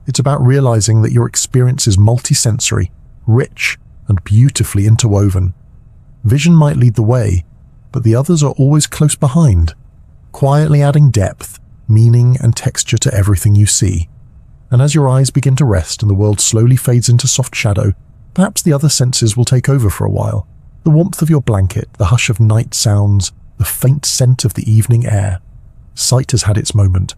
It's about realizing that your experience is multisensory, rich, and beautifully interwoven. Vision might lead the way, but the others are always close behind, quietly adding depth, meaning, and texture to everything you see. And as your eyes begin to rest and the world slowly fades into soft shadow, perhaps the other senses will take over for a while. The warmth of your blanket, the hush of night sounds, the faint scent of the evening air. Sight has had its moment.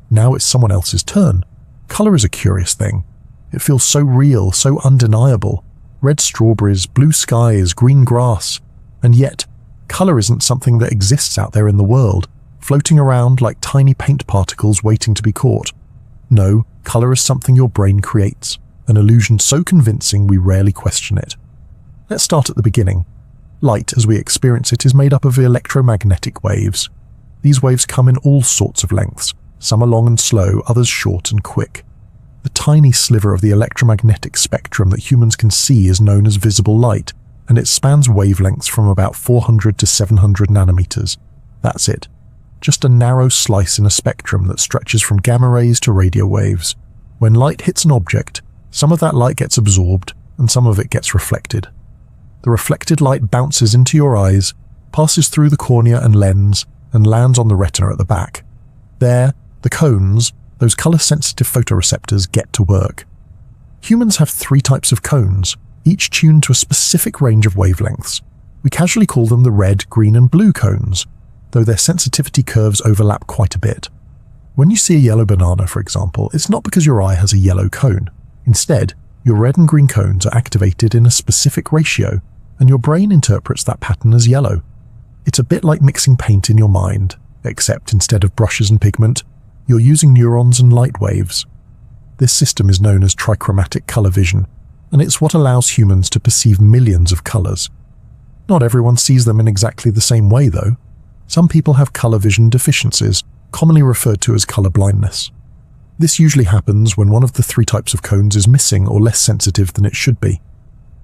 Now it's someone else's turn. Color is a curious thing. It feels so real, so undeniable. Red strawberries, blue skies, green grass. And yet, color isn't something that exists out there in the world, floating around like tiny paint particles waiting to be caught. No, color is something your brain creates, an illusion so convincing we rarely question it. Let's start at the beginning. Light, as we experience it, is made up of electromagnetic waves. These waves come in all sorts of lengths. Some are long and slow, others short and quick. The tiny sliver of the electromagnetic spectrum that humans can see is known as visible light, and it spans wavelengths from about 400 to 700 nanometers. That's it. Just a narrow slice in a spectrum that stretches from gamma rays to radio waves. When light hits an object, some of that light gets absorbed and some of it gets reflected. The reflected light bounces into your eyes, passes through the cornea and lens, and lands on the retina at the back. There, the cones, those color-sensitive photoreceptors, get to work. Humans have 3 types of cones, each tuned to a specific range of wavelengths. We casually call them the red, green, and blue cones, though their sensitivity curves overlap quite a bit. When you see a yellow banana, for example, it's not because your eye has a yellow cone. Instead, Your red and green cones are activated in a specific ratio, and your brain interprets that pattern as yellow. It's a bit like mixing paint in your mind, except instead of brushes and pigment, you're using neurons and light waves. This system is known as trichromatic color vision, and it's what allows humans to perceive millions of colors. Not everyone sees them in exactly the same way, though. Some people have color vision deficiencies, commonly referred to as color blindness. This usually happens when one of the three types of cones is missing or less sensitive than it should be.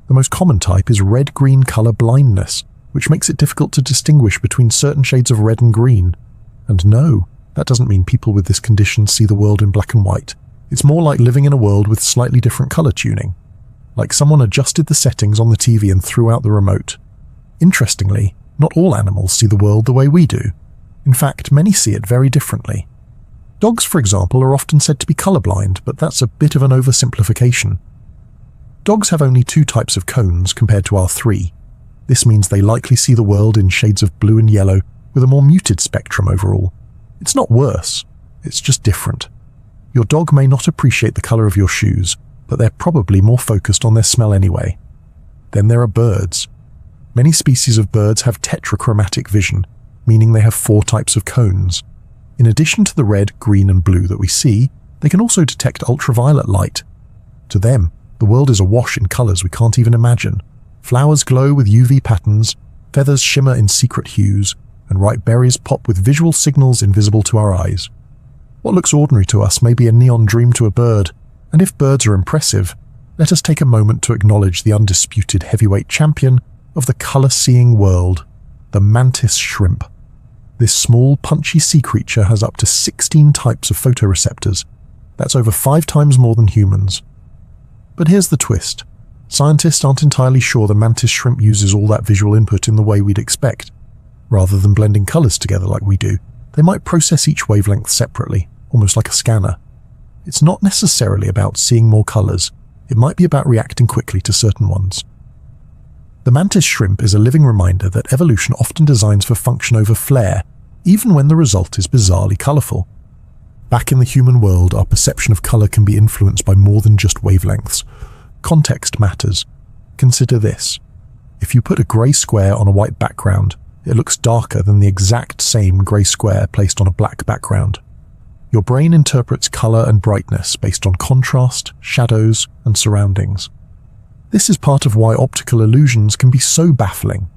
The most common type is red-green color blindness, which makes it difficult to distinguish between certain shades of red and green. And no, that doesn't mean people with this condition see the world in black and white. It's more like living in a world with slightly different color tuning. Like someone adjusted the settings on the TV and threw out the remote. Interestingly, not all animals see the world the way we do. In fact, many see it very differently. Dogs, for example, are often said to be colorblind, but that's a bit of an oversimplification. Dogs have only two types of cones compared to our three. This means they likely see the world in shades of blue and yellow with a more muted spectrum overall. It's not worse, it's just different. Your dog may not appreciate the color of your shoes, but they're probably more focused on their smell anyway. Then there are birds. Many species of birds have tetrachromatic vision, meaning they have four types of cones. In addition to the red, green, and blue that we see, they can also detect ultraviolet light. To them, the world is awash in colors we can't even imagine. Flowers glow with UV patterns, feathers shimmer in secret hues, and ripe berries pop with visual signals invisible to our eyes. What looks ordinary to us may be a neon dream to a bird, and if birds are impressive, let us take a moment to acknowledge the undisputed heavyweight champion of the color-seeing world, the mantis shrimp. This small, punchy sea creature has up to 16 types of photoreceptors. That's over 5 times more than humans. But here's the twist. Scientists aren't entirely sure the mantis shrimp uses all that visual input in the way we'd expect. Rather than blending colors together like we do, they might process each wavelength separately, almost like a scanner. It's not necessarily about seeing more colors. It might be about reacting quickly to certain ones. The mantis shrimp is a living reminder that evolution often designs for function over flair, even when the result is bizarrely colorful. Back in the human world, our perception of color can be influenced by more than just wavelengths. Context matters. Consider this. If you put a gray square on a white background, it looks darker than the exact same gray square placed on a black background. Your brain interprets color and brightness based on contrast, shadows, and surroundings. This is part of why optical illusions can be so baffling.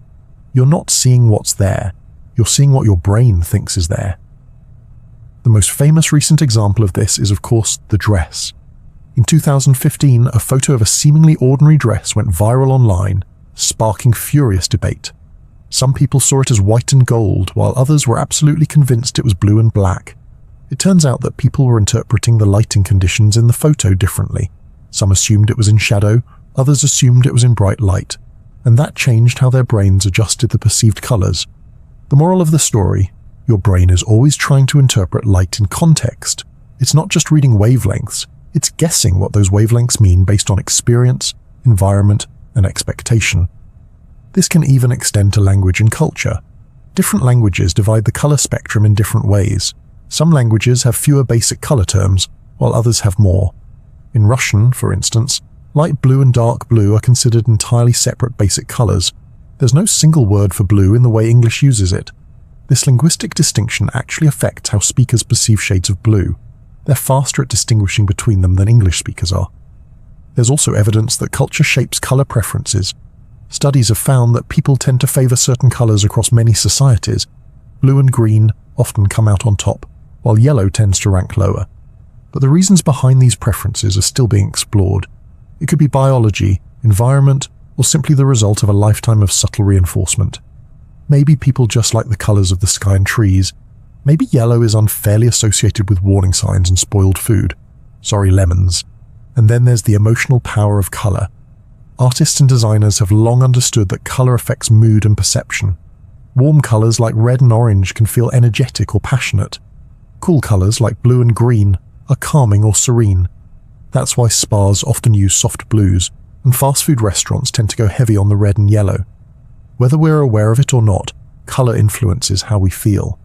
You're not seeing what's there, you're seeing what your brain thinks is there. The most famous recent example of this is, of course, the dress. In 2015, a photo of a seemingly ordinary dress went viral online, sparking furious debate. Some people saw it as white and gold, while others were absolutely convinced it was blue and black. It turns out that people were interpreting the lighting conditions in the photo differently. Some assumed it was in shadow, others assumed it was in bright light, and that changed how their brains adjusted the perceived colors. The moral of the story: your brain is always trying to interpret light in context. It's not just reading wavelengths, it's guessing what those wavelengths mean based on experience, environment, and expectation. This can even extend to language and culture. Different languages divide the color spectrum in different ways. Some languages have fewer basic color terms, while others have more. In Russian, for instance, light blue and dark blue are considered entirely separate basic colors. There's no single word for blue in the way English uses it. This linguistic distinction actually affects how speakers perceive shades of blue. They're faster at distinguishing between them than English speakers are. There's also evidence that culture shapes color preferences. Studies have found that people tend to favor certain colors across many societies. Blue and green often come out on top, while yellow tends to rank lower. But the reasons behind these preferences are still being explored. It could be biology, environment, or simply the result of a lifetime of subtle reinforcement. Maybe people just like the colors of the sky and trees. Maybe yellow is unfairly associated with warning signs and spoiled food. Sorry, lemons. And then there's the emotional power of color. Artists and designers have long understood that color affects mood and perception. Warm colors like red and orange can feel energetic or passionate. Cool colors like blue and green are calming or serene. That's why spas often use soft blues, and fast food restaurants tend to go heavy on the red and yellow. Whether we're aware of it or not, color influences how we feel.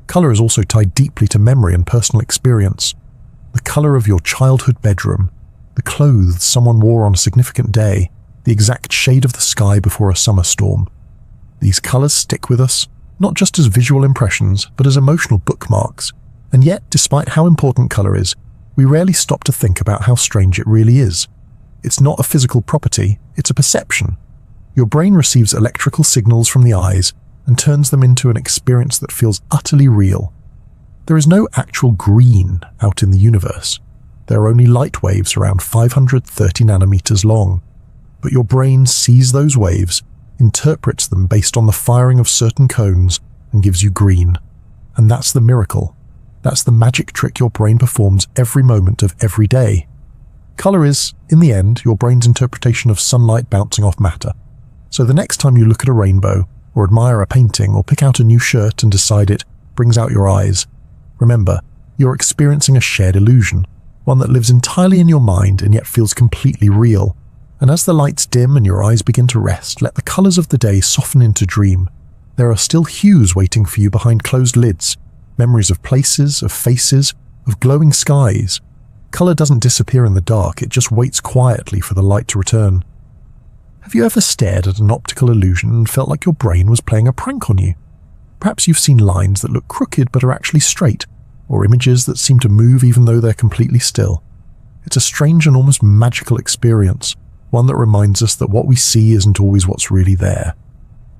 Color is also tied deeply to memory and personal experience. The color of your childhood bedroom, the clothes someone wore on a significant day, the exact shade of the sky before a summer storm. These colors stick with us, not just as visual impressions, but as emotional bookmarks. And yet, despite how important color is, we rarely stop to think about how strange it really is. It's not a physical property, it's a perception. Your brain receives electrical signals from the eyes and turns them into an experience that feels utterly real. There is no actual green out in the universe. There are only light waves around 530 nanometers long. But your brain sees those waves, interprets them based on the firing of certain cones, and gives you green. And that's the miracle. That's the magic trick your brain performs every moment of every day. Color is, in the end, your brain's interpretation of sunlight bouncing off matter. So the next time you look at a rainbow, or admire a painting, or pick out a new shirt and decide it brings out your eyes, remember, you're experiencing a shared illusion, one that lives entirely in your mind and yet feels completely real. And as the lights dim and your eyes begin to rest, let the colors of the day soften into dream. There are still hues waiting for you behind closed lids, memories of places, of faces, of glowing skies. Color doesn't disappear in the dark, it just waits quietly for the light to return. Have you ever stared at an optical illusion and felt like your brain was playing a prank on you? Perhaps you've seen lines that look crooked but are actually straight, or images that seem to move even though they're completely still. It's a strange and almost magical experience, one that reminds us that what we see isn't always what's really there.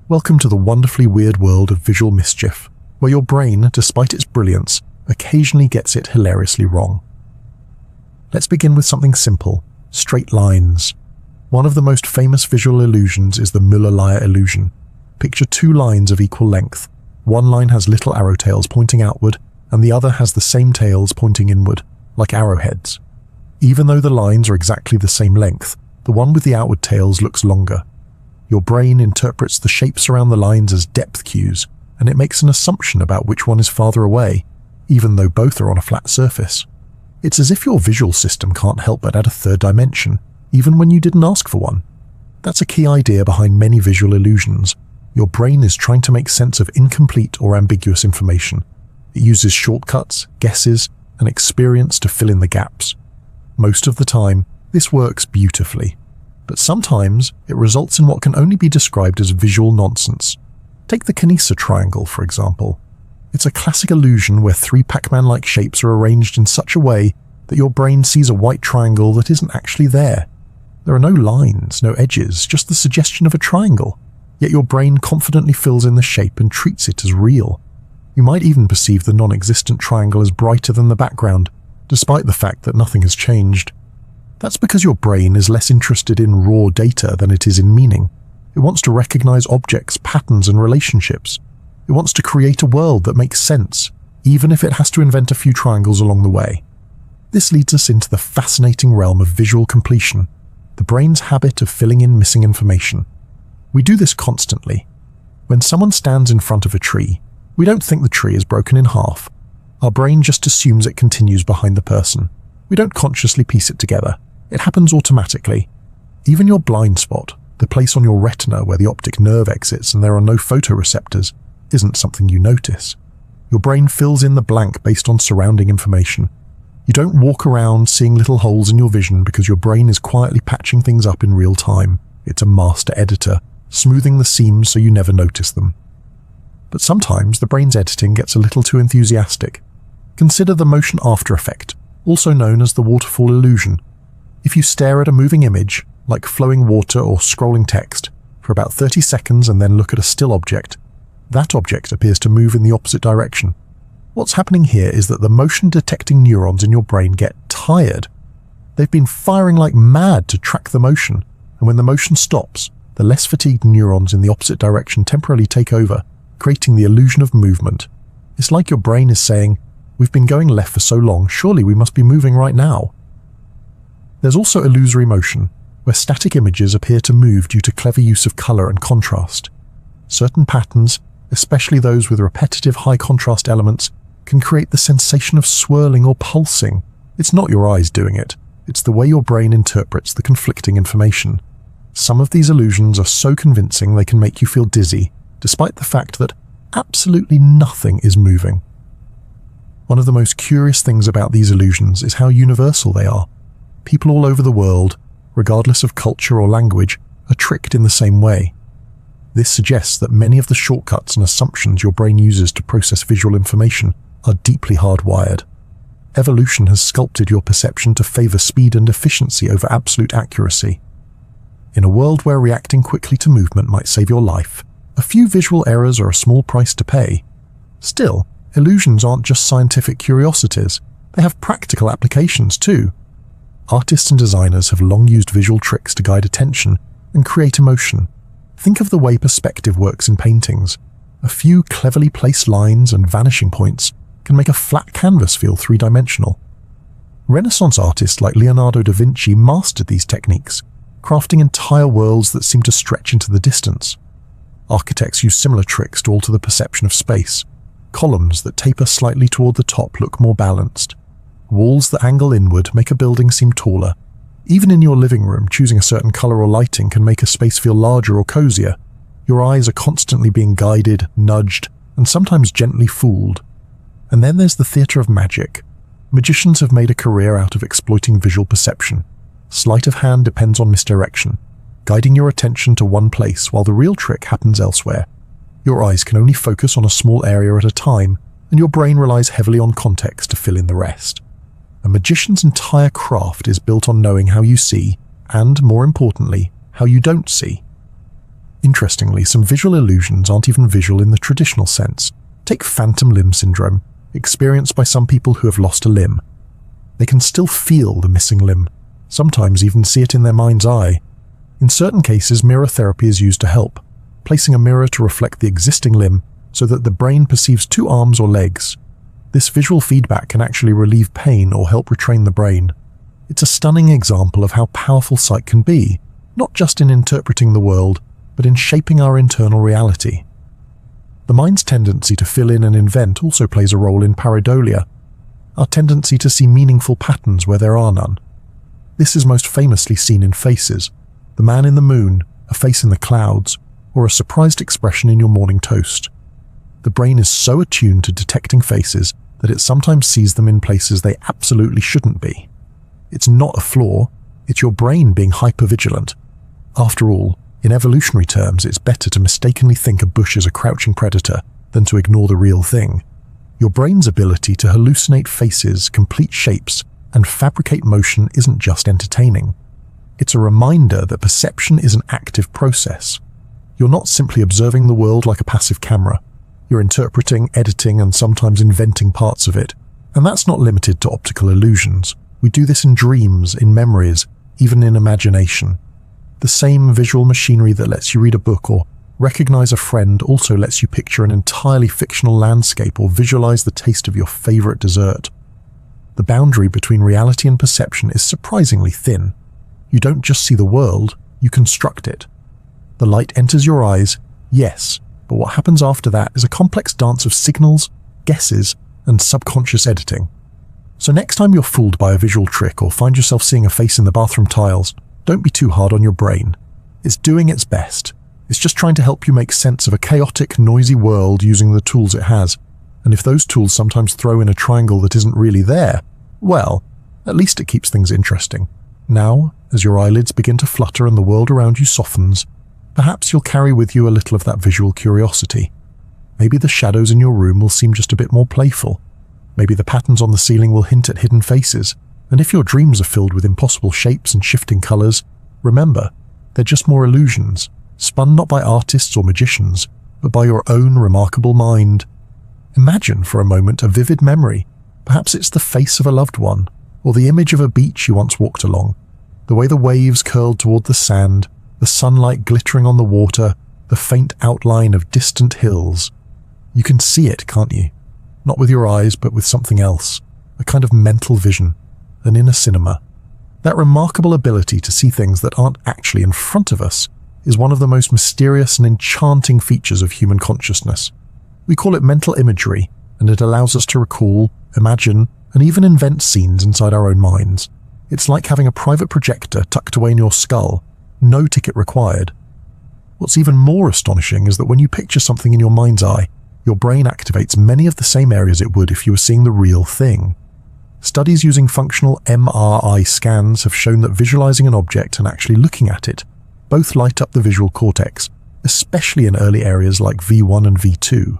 Welcome to the wonderfully weird world of visual mischief, where your brain, despite its brilliance, occasionally gets it hilariously wrong. Let's begin with something simple: straight lines. One of the most famous visual illusions is the Müller-Lyer illusion. Picture two lines of equal length. One line has little arrow tails pointing outward, and the other has the same tails pointing inward, like arrowheads. Even though the lines are exactly the same length, the one with the outward tails looks longer. Your brain interprets the shapes around the lines as depth cues, and it makes an assumption about which one is farther away, even though both are on a flat surface. It's as if your visual system can't help but add a third dimension, even when you didn't ask for one. That's a key idea behind many visual illusions. Your brain is trying to make sense of incomplete or ambiguous information. It uses shortcuts, guesses, and experience to fill in the gaps. Most of the time, this works beautifully, but sometimes it results in what can only be described as visual nonsense. Take the Canisa triangle, for example. It's a classic illusion where three Pac-Man-like shapes are arranged in such a way that your brain sees a white triangle that isn't actually there. There are no lines, no edges, just the suggestion of a triangle, yet your brain confidently fills in the shape and treats it as real. You might even perceive the non-existent triangle as brighter than the background, despite the fact that nothing has changed. That's because your brain is less interested in raw data than it is in meaning. It wants to recognize objects, patterns, and relationships. It wants to create a world that makes sense, even if it has to invent a few triangles along the way. This leads us into the fascinating realm of visual completion, the brain's habit of filling in missing information. We do this constantly. When someone stands in front of a tree, we don't think the tree is broken in half. Our brain just assumes it continues behind the person. We don't consciously piece it together. It happens automatically. Even your blind spot, the place on your retina where the optic nerve exits and there are no photoreceptors, isn't something you notice. Your brain fills in the blank based on surrounding information. You don't walk around seeing little holes in your vision because your brain is quietly patching things up in real time. It's a master editor, smoothing the seams so you never notice them. But sometimes the brain's editing gets a little too enthusiastic. Consider the motion after effect, also known as the waterfall illusion. If you stare at a moving image, like flowing water or scrolling text, for about 30 seconds and then look at a still object, that object appears to move in the opposite direction. What's happening here is that the motion-detecting neurons in your brain get tired. They've been firing like mad to track the motion, and when the motion stops, the less fatigued neurons in the opposite direction temporarily take over, creating the illusion of movement. It's like your brain is saying, "We've been going left for so long, surely we must be moving right now." There's also illusory motion, where static images appear to move due to clever use of color and contrast. Certain patterns, especially those with repetitive high-contrast elements, can create the sensation of swirling or pulsing. It's not your eyes doing it. It's the way your brain interprets the conflicting information. Some of these illusions are so convincing they can make you feel dizzy, despite the fact that absolutely nothing is moving. One of the most curious things about these illusions is how universal they are. People all over the world, regardless of culture or language, are tricked in the same way. This suggests that many of the shortcuts and assumptions your brain uses to process visual information are deeply hardwired. Evolution has sculpted your perception to favor speed and efficiency over absolute accuracy. In a world where reacting quickly to movement might save your life, a few visual errors are a small price to pay. Still, illusions aren't just scientific curiosities, they have practical applications too. Artists and designers have long used visual tricks to guide attention and create emotion. Think of the way perspective works in paintings. A few cleverly placed lines and vanishing points can make a flat canvas feel three-dimensional. Renaissance artists like Leonardo da Vinci mastered these techniques, crafting entire worlds that seem to stretch into the distance. Architects use similar tricks to alter the perception of space. Columns that taper slightly toward the top look more balanced. Walls that angle inward make a building seem taller. Even in your living room, choosing a certain color or lighting can make a space feel larger or cozier. Your eyes are constantly being guided, nudged, and sometimes gently fooled. And then there's the theater of magic. Magicians have made a career out of exploiting visual perception. Sleight of hand depends on misdirection, guiding your attention to one place while the real trick happens elsewhere. Your eyes can only focus on a small area at a time, and your brain relies heavily on context to fill in the rest. A magician's entire craft is built on knowing how you see, and, more importantly, how you don't see. Interestingly, some visual illusions aren't even visual in the traditional sense. Take phantom limb syndrome, experienced by some people who have lost a limb. They can still feel the missing limb, sometimes even see it in their mind's eye. In certain cases, mirror therapy is used to help, placing a mirror to reflect the existing limb so that the brain perceives two arms or legs. This visual feedback can actually relieve pain or help retrain the brain. It's a stunning example of how powerful sight can be, not just in interpreting the world, but in shaping our internal reality. The mind's tendency to fill in and invent also plays a role in pareidolia, our tendency to see meaningful patterns where there are none. This is most famously seen in faces: the man in the moon, a face in the clouds, or a surprised expression in your morning toast. The brain is so attuned to detecting faces that it sometimes sees them in places they absolutely shouldn't be. It's not a flaw, it's your brain being hypervigilant. After all, in evolutionary terms, it's better to mistakenly think a bush is a crouching predator than to ignore the real thing. Your brain's ability to hallucinate faces, complete shapes, and fabricate motion isn't just entertaining. It's a reminder that perception is an active process. You're not simply observing the world like a passive camera. You're interpreting, editing, and sometimes inventing parts of it. And that's not limited to optical illusions. We do this in dreams, in memories, even in imagination. The same visual machinery that lets you read a book or recognize a friend also lets you picture an entirely fictional landscape or visualize the taste of your favorite dessert. The boundary between reality and perception is surprisingly thin. You don't just see the world, you construct it. The light enters your eyes, yes, but what happens after that is a complex dance of signals, guesses, and subconscious editing. So next time you're fooled by a visual trick or find yourself seeing a face in the bathroom tiles, don't be too hard on your brain. It's doing its best. It's just trying to help you make sense of a chaotic, noisy world using the tools it has. And if those tools sometimes throw in a triangle that isn't really there, well, at least it keeps things interesting. Now, as your eyelids begin to flutter and the world around you softens, perhaps you'll carry with you a little of that visual curiosity. Maybe the shadows in your room will seem just a bit more playful. Maybe the patterns on the ceiling will hint at hidden faces. And if your dreams are filled with impossible shapes and shifting colors, remember, they're just more illusions, spun not by artists or magicians, but by your own remarkable mind. Imagine for a moment a vivid memory. Perhaps it's the face of a loved one, or the image of a beach you once walked along. The way the waves curled toward the sand, the sunlight glittering on the water, the faint outline of distant hills. You can see it, can't you? Not with your eyes, but with something else, a kind of mental vision. An inner cinema. That remarkable ability to see things that aren't actually in front of us is one of the most mysterious and enchanting features of human consciousness. We call it mental imagery, and it allows us to recall, imagine, and even invent scenes inside our own minds. It's like having a private projector tucked away in your skull, no ticket required. What's even more astonishing is that when you picture something in your mind's eye, your brain activates many of the same areas it would if you were seeing the real thing. Studies using functional MRI scans have shown that visualizing an object and actually looking at it both light up the visual cortex, especially in early areas like V1 and V2.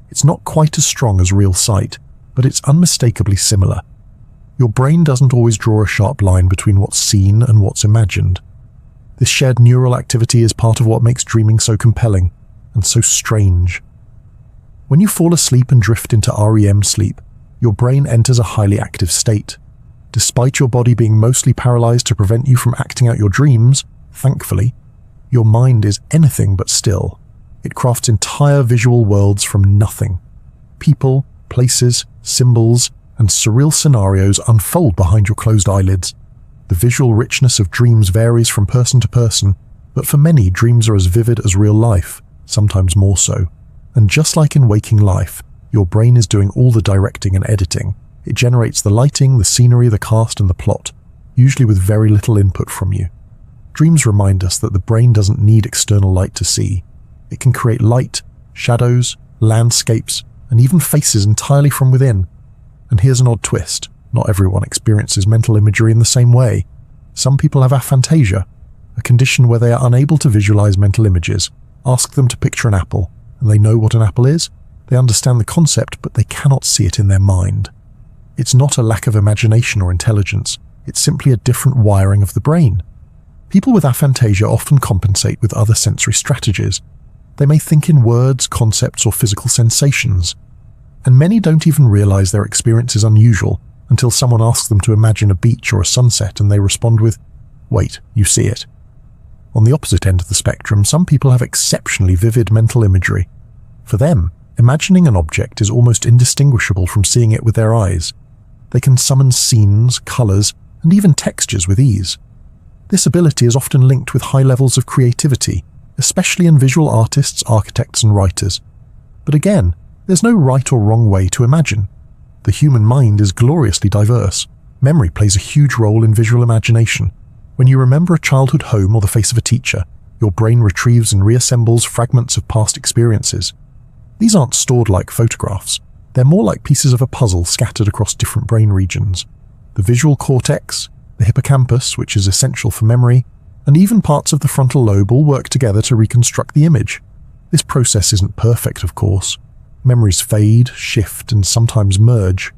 It's not quite as strong as real sight, but it's unmistakably similar. Your brain doesn't always draw a sharp line between what's seen and what's imagined. This shared neural activity is part of what makes dreaming so compelling and so strange. When you fall asleep and drift into REM sleep, your brain enters a highly active state. Despite your body being mostly paralyzed to prevent you from acting out your dreams, thankfully, your mind is anything but still. It crafts entire visual worlds from nothing. People, places, symbols, and surreal scenarios unfold behind your closed eyelids. The visual richness of dreams varies from person to person, but for many, dreams are as vivid as real life, sometimes more so. And just like in waking life, your brain is doing all the directing and editing. It generates the lighting, the scenery, the cast, and the plot, usually with very little input from you. Dreams remind us that the brain doesn't need external light to see. It can create light, shadows, landscapes, and even faces entirely from within. And here's an odd twist. Not everyone experiences mental imagery in the same way. Some people have aphantasia, a condition where they are unable to visualize mental images. Ask them to picture an apple, and they know what an apple is. They understand the concept, but they cannot see it in their mind. It's not a lack of imagination or intelligence. It's simply a different wiring of the brain. People with aphantasia often compensate with other sensory strategies. They may think in words, concepts, or physical sensations. And many don't even realize their experience is unusual until someone asks them to imagine a beach or a sunset and they respond with, "Wait, you see it." On the opposite end of the spectrum, some people have exceptionally vivid mental imagery. For them, imagining an object is almost indistinguishable from seeing it with their eyes. They can summon scenes, colors, and even textures with ease. This ability is often linked with high levels of creativity, especially in visual artists, architects, and writers. But again, there's no right or wrong way to imagine. The human mind is gloriously diverse. Memory plays a huge role in visual imagination. When you remember a childhood home or the face of a teacher, your brain retrieves and reassembles fragments of past experiences. These aren't stored like photographs. They're more like pieces of a puzzle scattered across different brain regions. The visual cortex, the hippocampus, which is essential for memory, and even parts of the frontal lobe all work together to reconstruct the image. This process isn't perfect, of course. Memories fade, shift, and sometimes merge.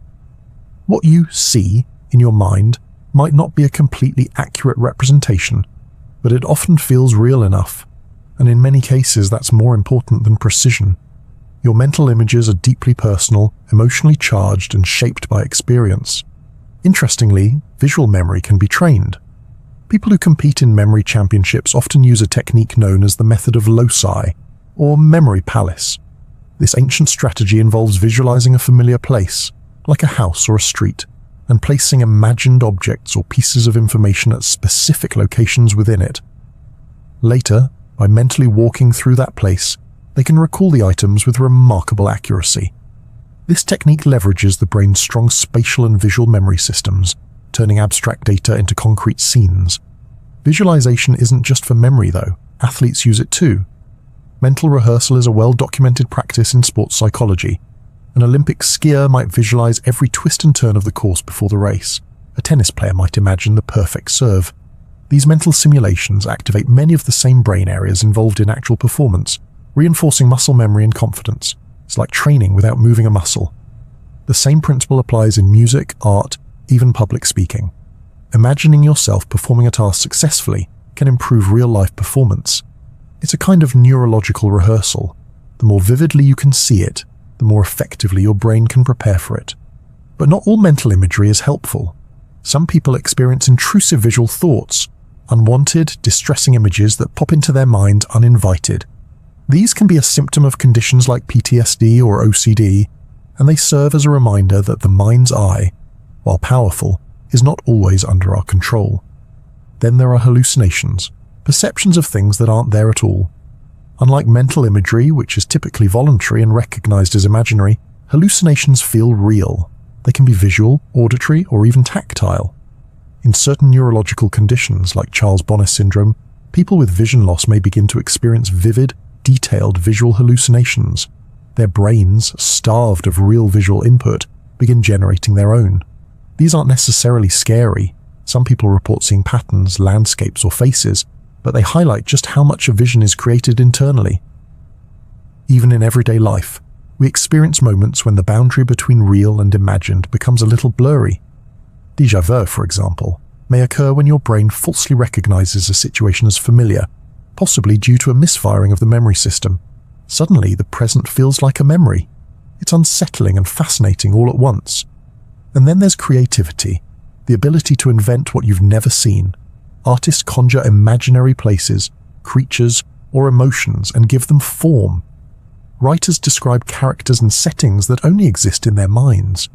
What you see in your mind might not be a completely accurate representation, but it often feels real enough, and in many cases that's more important than precision. Your mental images are deeply personal, emotionally charged, and shaped by experience. Interestingly, visual memory can be trained. People who compete in memory championships often use a technique known as the method of loci, or memory palace. This ancient strategy involves visualizing a familiar place, like a house or a street, and placing imagined objects or pieces of information at specific locations within it. Later, by mentally walking through that place, they can recall the items with remarkable accuracy. This technique leverages the brain's strong spatial and visual memory systems, turning abstract data into concrete scenes. Visualization isn't just for memory, though. Athletes use it too. Mental rehearsal is a well-documented practice in sports psychology. An Olympic skier might visualize every twist and turn of the course before the race. A tennis player might imagine the perfect serve. These mental simulations activate many of the same brain areas involved in actual performance, reinforcing muscle memory and confidence. It's like training without moving a muscle. The same principle applies in music, art, even public speaking. Imagining yourself performing a task successfully can improve real-life performance. It's a kind of neurological rehearsal. The more vividly you can see it, the more effectively your brain can prepare for it. But not all mental imagery is helpful. Some people experience intrusive visual thoughts, unwanted, distressing images that pop into their mind uninvited. These can be a symptom of conditions like PTSD or OCD, and they serve as a reminder that the mind's eye, while powerful, is not always under our control. Then there are hallucinations, perceptions of things that aren't there at all. Unlike mental imagery, which is typically voluntary and recognized as imaginary, hallucinations feel real. They can be visual, auditory, or even tactile. In certain neurological conditions, like Charles Bonner syndrome, people with vision loss may begin to experience vivid, detailed visual hallucinations. Their brains, starved of real visual input, begin generating their own. These aren't necessarily scary. Some people report seeing patterns, landscapes, or faces, but they highlight just how much of vision is created internally. Even in everyday life, we experience moments when the boundary between real and imagined becomes a little blurry. Déjà vu, for example, may occur when your brain falsely recognizes a situation as familiar, possibly due to a misfiring of the memory system. Suddenly, the present feels like a memory. It's unsettling and fascinating all at once. And then there's creativity, the ability to invent what you've never seen. Artists conjure imaginary places, creatures, or emotions and give them form. Writers describe characters and settings that only exist in their minds.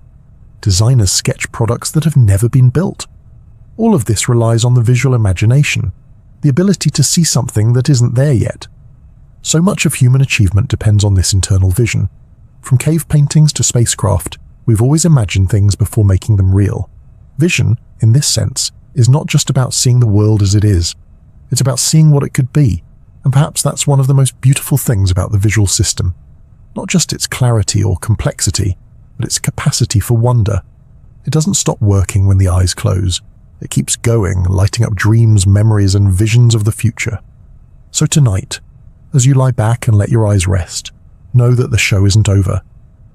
Designers sketch products that have never been built. All of this relies on the visual imagination, the ability to see something that isn't there yet. So much of human achievement depends on this internal vision. From cave paintings to spacecraft, we've always imagined things before making them real. Vision, in this sense, is not just about seeing the world as it is. It's about seeing what it could be, and perhaps that's one of the most beautiful things about the visual system. Not just its clarity or complexity, but its capacity for wonder. It doesn't stop working when the eyes close. It keeps going, lighting up dreams, memories, and visions of the future. So tonight, as you lie back and let your eyes rest, know that the show isn't over.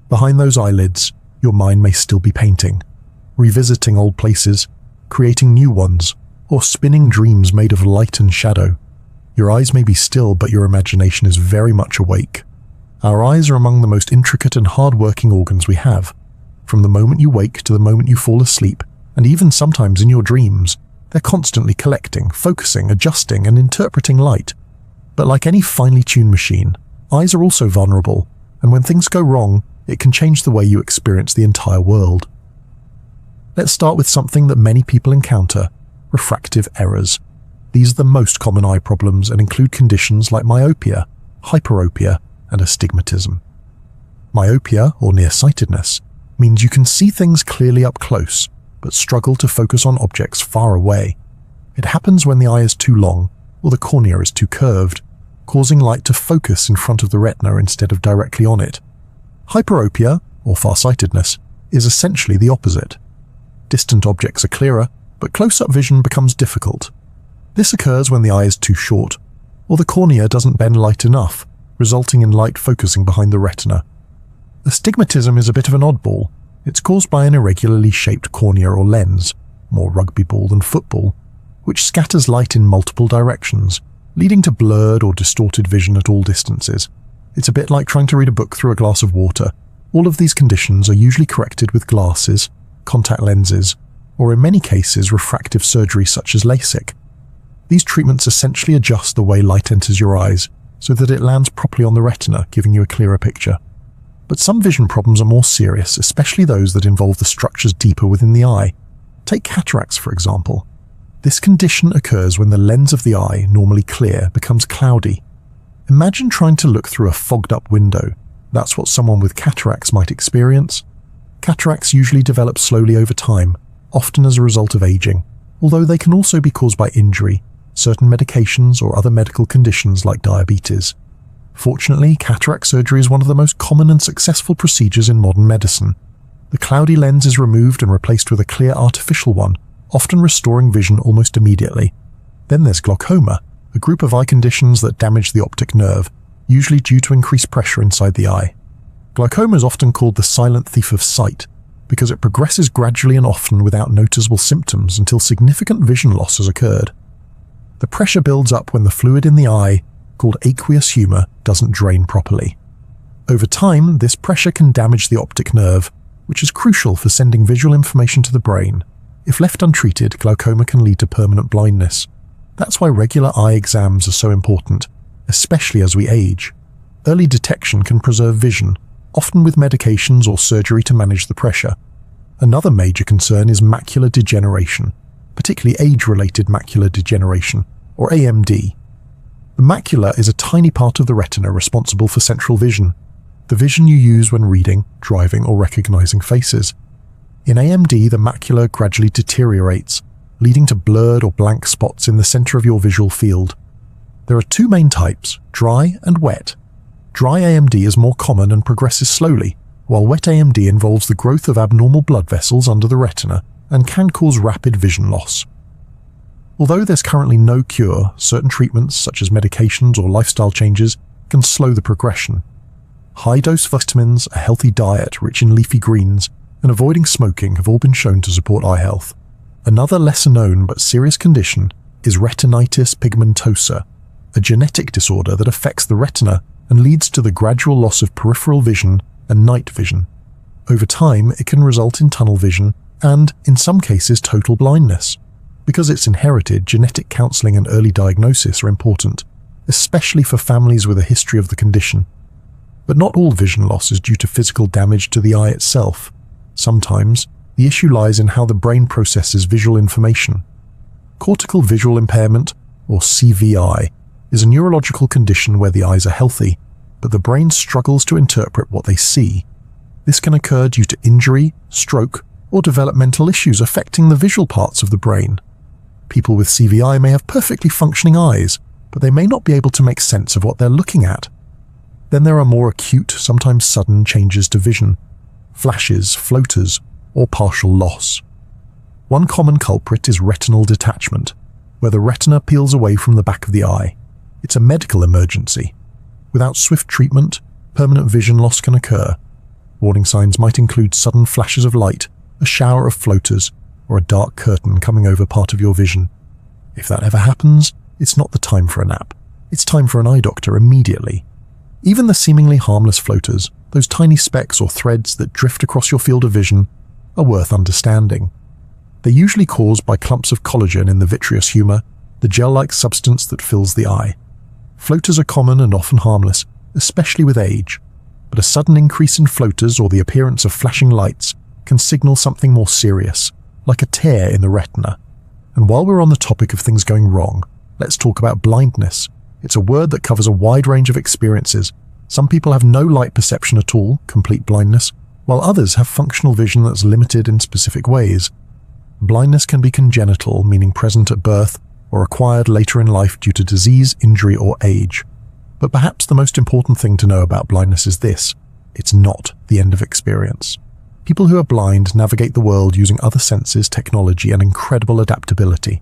Behind those eyelids, your mind may still be painting, revisiting old places, creating new ones, or spinning dreams made of light and shadow. Your eyes may be still, but your imagination is very much awake. Our eyes are among the most intricate and hard-working organs we have. From the moment you wake to the moment you fall asleep, and even sometimes in your dreams, they're constantly collecting, focusing, adjusting, and interpreting light. But like any finely tuned machine, eyes are also vulnerable, and when things go wrong, it can change the way you experience the entire world. Let's start with something that many people encounter: refractive errors. These are the most common eye problems and include conditions like myopia, hyperopia, and astigmatism. Myopia, or nearsightedness, means you can see things clearly up close, but struggle to focus on objects far away. It happens when the eye is too long or the cornea is too curved, causing light to focus in front of the retina instead of directly on it. Hyperopia, or farsightedness, is essentially the opposite. Distant objects are clearer, but close-up vision becomes difficult. This occurs when the eye is too short, or the cornea doesn't bend light enough, resulting in light focusing behind the retina. Astigmatism is a bit of an oddball. It's caused by an irregularly shaped cornea or lens, more rugby ball than football, which scatters light in multiple directions, leading to blurred or distorted vision at all distances. It's a bit like trying to read a book through a glass of water. All of these conditions are usually corrected with glasses, contact lenses, or in many cases refractive surgery such as LASIK. These treatments essentially adjust the way light enters your eyes so that it lands properly on the retina, giving you a clearer picture. But some vision problems are more serious, especially those that involve the structures deeper within the eye. Take cataracts, for example. This condition occurs when the lens of the eye, normally clear, becomes cloudy. Imagine trying to look through a fogged-up window. That's what someone with cataracts might experience. Cataracts usually develop slowly over time, often as a result of aging, although they can also be caused by injury, certain medications, or other medical conditions like diabetes. Fortunately, cataract surgery is one of the most common and successful procedures in modern medicine. The cloudy lens is removed and replaced with a clear artificial one, often restoring vision almost immediately. Then there's glaucoma, a group of eye conditions that damage the optic nerve, usually due to increased pressure inside the eye. Glaucoma is often called the silent thief of sight, because it progresses gradually and often without noticeable symptoms until significant vision loss has occurred. The pressure builds up when the fluid in the eye, called aqueous humor, doesn't drain properly. Over time, this pressure can damage the optic nerve, which is crucial for sending visual information to the brain. If left untreated, glaucoma can lead to permanent blindness. That's why regular eye exams are so important, especially as we age. Early detection can preserve vision, often with medications or surgery to manage the pressure. Another major concern is macular degeneration, particularly age-related macular degeneration, or AMD. The macula is a tiny part of the retina responsible for central vision, the vision you use when reading, driving, or recognizing faces. In AMD, the macula gradually deteriorates, leading to blurred or blank spots in the center of your visual field. There are two main types, dry and wet. Dry AMD is more common and progresses slowly, while wet AMD involves the growth of abnormal blood vessels under the retina, and can cause rapid vision loss. Although there's currently no cure, certain treatments such as medications or lifestyle changes can slow the progression. High-dose vitamins, a healthy diet rich in leafy greens, and avoiding smoking have all been shown to support eye health. Another lesser-known but serious condition is retinitis pigmentosa, a genetic disorder that affects the retina and leads to the gradual loss of peripheral vision and night vision. Over time, it can result in tunnel vision and, in some cases, total blindness. Because it's inherited, genetic counseling and early diagnosis are important, especially for families with a history of the condition. But not all vision loss is due to physical damage to the eye itself. Sometimes, the issue lies in how the brain processes visual information. Cortical visual impairment, or CVI, is a neurological condition where the eyes are healthy, but the brain struggles to interpret what they see. This can occur due to injury, stroke, or developmental issues affecting the visual parts of the brain. People with CVI may have perfectly functioning eyes, but they may not be able to make sense of what they're looking at. Then there are more acute, sometimes sudden changes to vision, flashes, floaters, or partial loss. One common culprit is retinal detachment, where the retina peels away from the back of the eye. It's a medical emergency. Without swift treatment, permanent vision loss can occur. Warning signs might include sudden flashes of light, a shower of floaters, or a dark curtain coming over part of your vision. If that ever happens, it's not the time for a nap. It's time for an eye doctor immediately. Even the seemingly harmless floaters, those tiny specks or threads that drift across your field of vision, are worth understanding. They're usually caused by clumps of collagen in the vitreous humor, the gel-like substance that fills the eye. Floaters are common and often harmless, especially with age, but a sudden increase in floaters or the appearance of flashing lights can signal something more serious, like a tear in the retina. And while we're on the topic of things going wrong, let's talk about blindness. It's a word that covers a wide range of experiences. Some people have no light perception at all, complete blindness, while others have functional vision that's limited in specific ways. Blindness can be congenital, meaning present at birth, or acquired later in life due to disease, injury, or age. But perhaps the most important thing to know about blindness is this: it's not the end of experience. People who are blind navigate the world using other senses, technology, and incredible adaptability.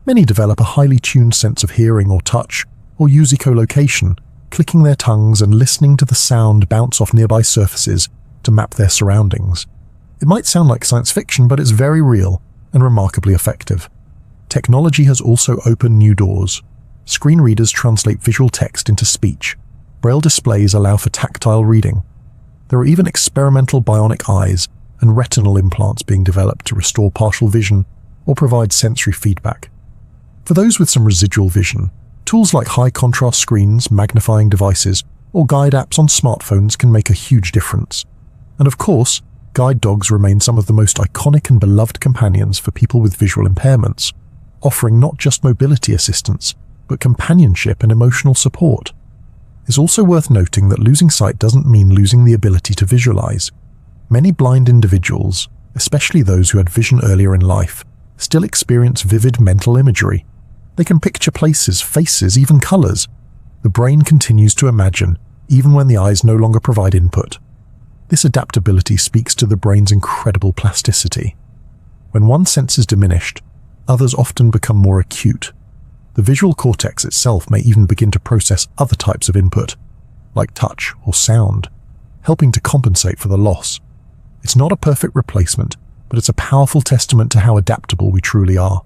Many develop a highly tuned sense of hearing or touch, or use echolocation, clicking their tongues and listening to the sound bounce off nearby surfaces to map their surroundings. It might sound like science fiction, but it's very real and remarkably effective. Technology has also opened new doors. Screen readers translate visual text into speech. Braille displays allow for tactile reading. There are even experimental bionic eyes and retinal implants being developed to restore partial vision or provide sensory feedback. For those with some residual vision, tools like high-contrast screens, magnifying devices, or guide apps on smartphones can make a huge difference. And of course, guide dogs remain some of the most iconic and beloved companions for people with visual impairments, offering not just mobility assistance, but companionship and emotional support. It's also worth noting that losing sight doesn't mean losing the ability to visualize. Many blind individuals, especially those who had vision earlier in life, still experience vivid mental imagery. They can picture places, faces, even colors. The brain continues to imagine, even when the eyes no longer provide input. This adaptability speaks to the brain's incredible plasticity. When one sense is diminished, others often become more acute. The visual cortex itself may even begin to process other types of input, like touch or sound, helping to compensate for the loss. It's not a perfect replacement, but it's a powerful testament to how adaptable we truly are.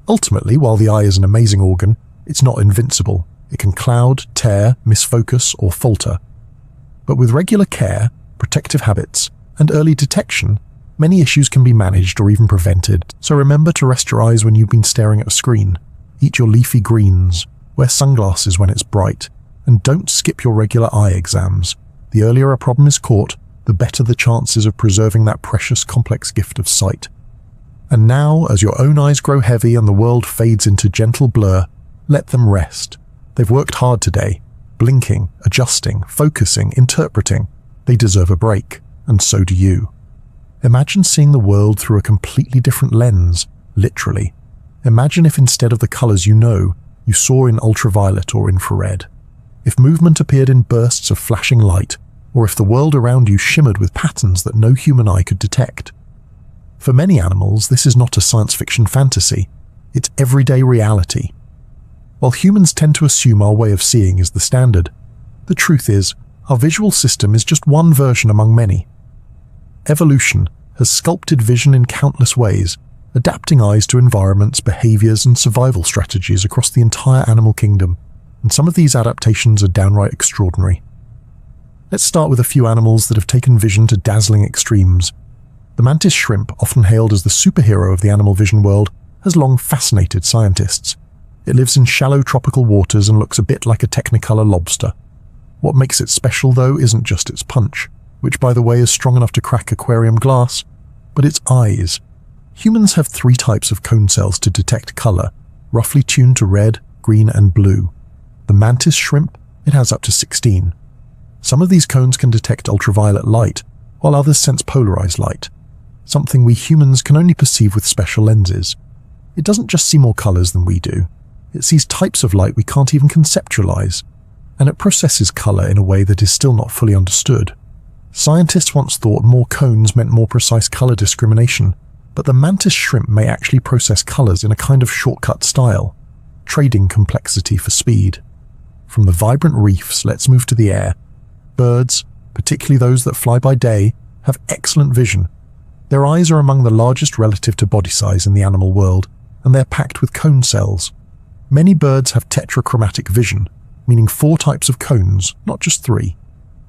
Ultimately, while the eye is an amazing organ, it's not invincible. It can cloud, tear, misfocus, or falter. But with regular care, protective habits, and early detection, many issues can be managed or even prevented. So remember to rest your eyes when you've been staring at a screen. Eat your leafy greens, wear sunglasses when it's bright, and don't skip your regular eye exams. The earlier a problem is caught, the better the chances of preserving that precious complex gift of sight. And now, as your own eyes grow heavy and the world fades into gentle blur, let them rest. They've worked hard today, blinking, adjusting, focusing, interpreting. They deserve a break, and so do you. Imagine seeing the world through a completely different lens, literally. Imagine if instead of the colors you know, you saw in ultraviolet or infrared. If movement appeared in bursts of flashing light, or if the world around you shimmered with patterns that no human eye could detect. For many animals, this is not a science fiction fantasy. It's everyday reality. While humans tend to assume our way of seeing is the standard, the truth is, our visual system is just one version among many. Evolution has sculpted vision in countless ways, adapting eyes to environments, behaviors, and survival strategies across the entire animal kingdom, and some of these adaptations are downright extraordinary. Let's start with a few animals that have taken vision to dazzling extremes. The mantis shrimp, often hailed as the superhero of the animal vision world, has long fascinated scientists. It lives in shallow tropical waters and looks a bit like a Technicolor lobster. What makes it special, though, isn't just its punch, which, by the way, is strong enough to crack aquarium glass, but its eyes. Humans have 3 types of cone cells to detect color, roughly tuned to red, green, and blue. The mantis shrimp, it has up to 16. Some of these cones can detect ultraviolet light, while others sense polarized light, something we humans can only perceive with special lenses. It doesn't just see more colors than we do. It sees types of light we can't even conceptualize, and it processes color in a way that is still not fully understood. Scientists once thought more cones meant more precise color discrimination, but the mantis shrimp may actually process colors in a kind of shortcut style, trading complexity for speed. From the vibrant reefs, let's move to the air. Birds, particularly those that fly by day, have excellent vision. Their eyes are among the largest relative to body size in the animal world, and they're packed with cone cells. Many birds have tetrachromatic vision, meaning 4 types of cones, not just 3.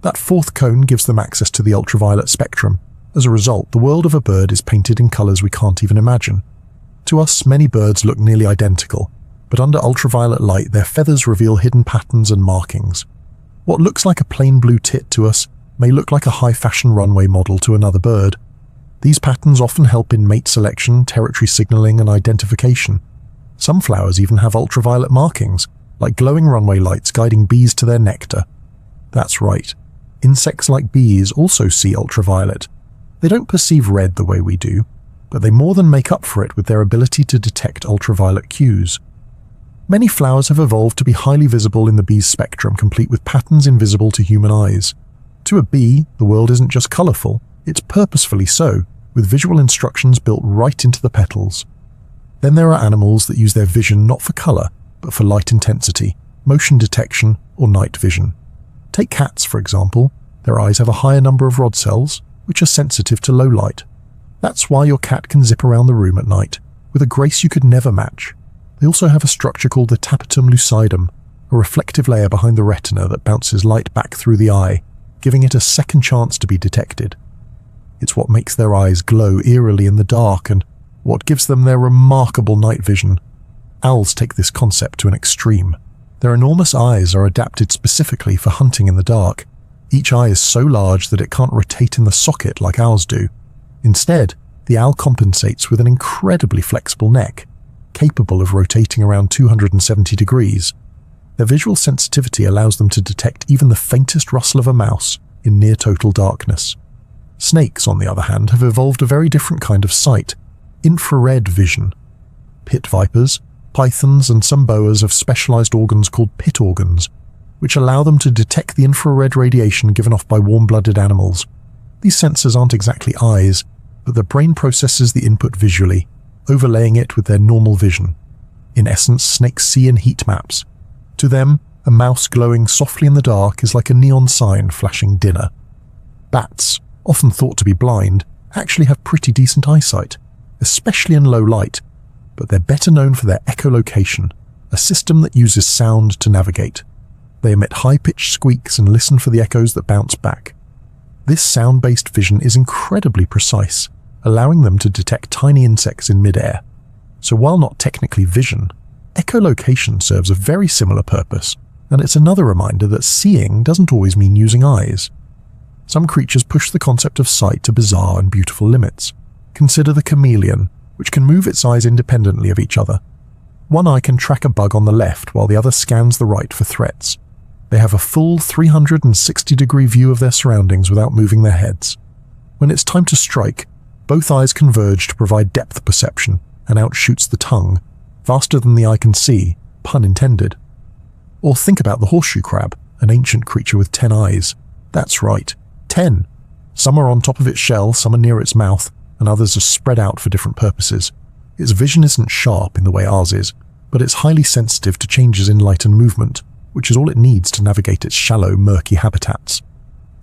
That 4th cone gives them access to the ultraviolet spectrum. As a result, the world of a bird is painted in colors we can't even imagine. To us, many birds look nearly identical, but under ultraviolet light, their feathers reveal hidden patterns and markings. What looks like a plain blue tit to us may look like a high-fashion runway model to another bird. These patterns often help in mate selection, territory signaling, and identification. Some flowers even have ultraviolet markings, like glowing runway lights guiding bees to their nectar. That's right. Insects like bees also see ultraviolet. They don't perceive red the way we do, but they more than make up for it with their ability to detect ultraviolet cues. Many flowers have evolved to be highly visible in the bee's spectrum, complete with patterns invisible to human eyes. To a bee, the world isn't just colorful, it's purposefully so, with visual instructions built right into the petals. Then there are animals that use their vision not for color, but for light intensity, motion detection, or night vision. Take cats, for example. Their eyes have a higher number of rod cells, which are sensitive to low light. That's why your cat can zip around the room at night, with a grace you could never match. They also have a structure called the tapetum lucidum, a reflective layer behind the retina that bounces light back through the eye, giving it a second chance to be detected. It's what makes their eyes glow eerily in the dark and what gives them their remarkable night vision. Owls take this concept to an extreme. Their enormous eyes are adapted specifically for hunting in the dark. Each eye is so large that it can't rotate in the socket like ours do. Instead, the owl compensates with an incredibly flexible neck, capable of rotating around 270 degrees. Their visual sensitivity allows them to detect even the faintest rustle of a mouse in near total darkness. Snakes, on the other hand, have evolved a very different kind of sight, infrared vision. Pit vipers, pythons, and some boas have specialized organs called pit organs, which allow them to detect the infrared radiation given off by warm-blooded animals. These sensors aren't exactly eyes, but the brain processes the input visually, overlaying it with their normal vision. In essence, snakes see in heat maps. To them, a mouse glowing softly in the dark is like a neon sign flashing dinner. Bats, often thought to be blind, actually have pretty decent eyesight, especially in low light, but they're better known for their echolocation, a system that uses sound to navigate. They emit high-pitched squeaks and listen for the echoes that bounce back. This sound-based vision is incredibly precise, allowing them to detect tiny insects in midair. So while not technically vision, echolocation serves a very similar purpose, and it's another reminder that seeing doesn't always mean using eyes. Some creatures push the concept of sight to bizarre and beautiful limits. Consider the chameleon, which can move its eyes independently of each other. One eye can track a bug on the left while the other scans the right for threats. They have a full 360-degree view of their surroundings without moving their heads. When it's time to strike, both eyes converge to provide depth perception and outshoots the tongue, faster than the eye can see, pun intended. Or think about the horseshoe crab, an ancient creature with 10 eyes. That's right, 10. Some are on top of its shell, some are near its mouth, and others are spread out for different purposes. Its vision isn't sharp in the way ours is, but it's highly sensitive to changes in light and movement, which is all it needs to navigate its shallow, murky habitats.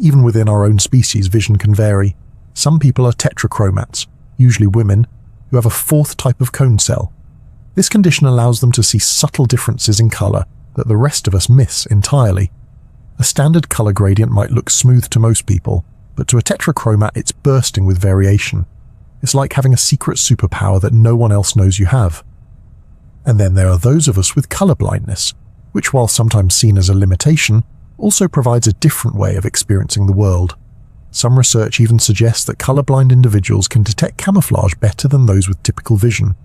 Even within our own species, vision can vary. Some people are tetrachromats, usually women, who have a fourth type of cone cell. This condition allows them to see subtle differences in colour that the rest of us miss entirely. A standard colour gradient might look smooth to most people, but to a tetrachromat it's bursting with variation. It's like having a secret superpower that no one else knows you have. And then there are those of us with colour blindness, which, while sometimes seen as a limitation, also provides a different way of experiencing the world. Some research even suggests that colourblind individuals can detect camouflage better than those with typical vision.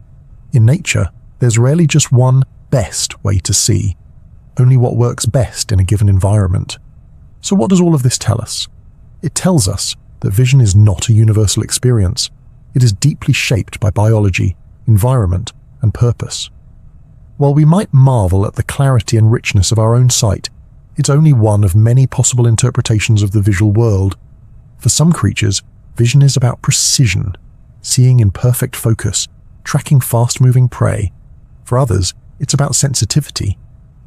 In nature, there's rarely just one best way to see, only what works best in a given environment. So what does all of this tell us? It tells us that vision is not a universal experience. It is deeply shaped by biology, environment, and purpose. While we might marvel at the clarity and richness of our own sight, it's only one of many possible interpretations of the visual world. For some creatures, vision is about precision, seeing in perfect focus, tracking fast-moving prey. For others, it's about sensitivity,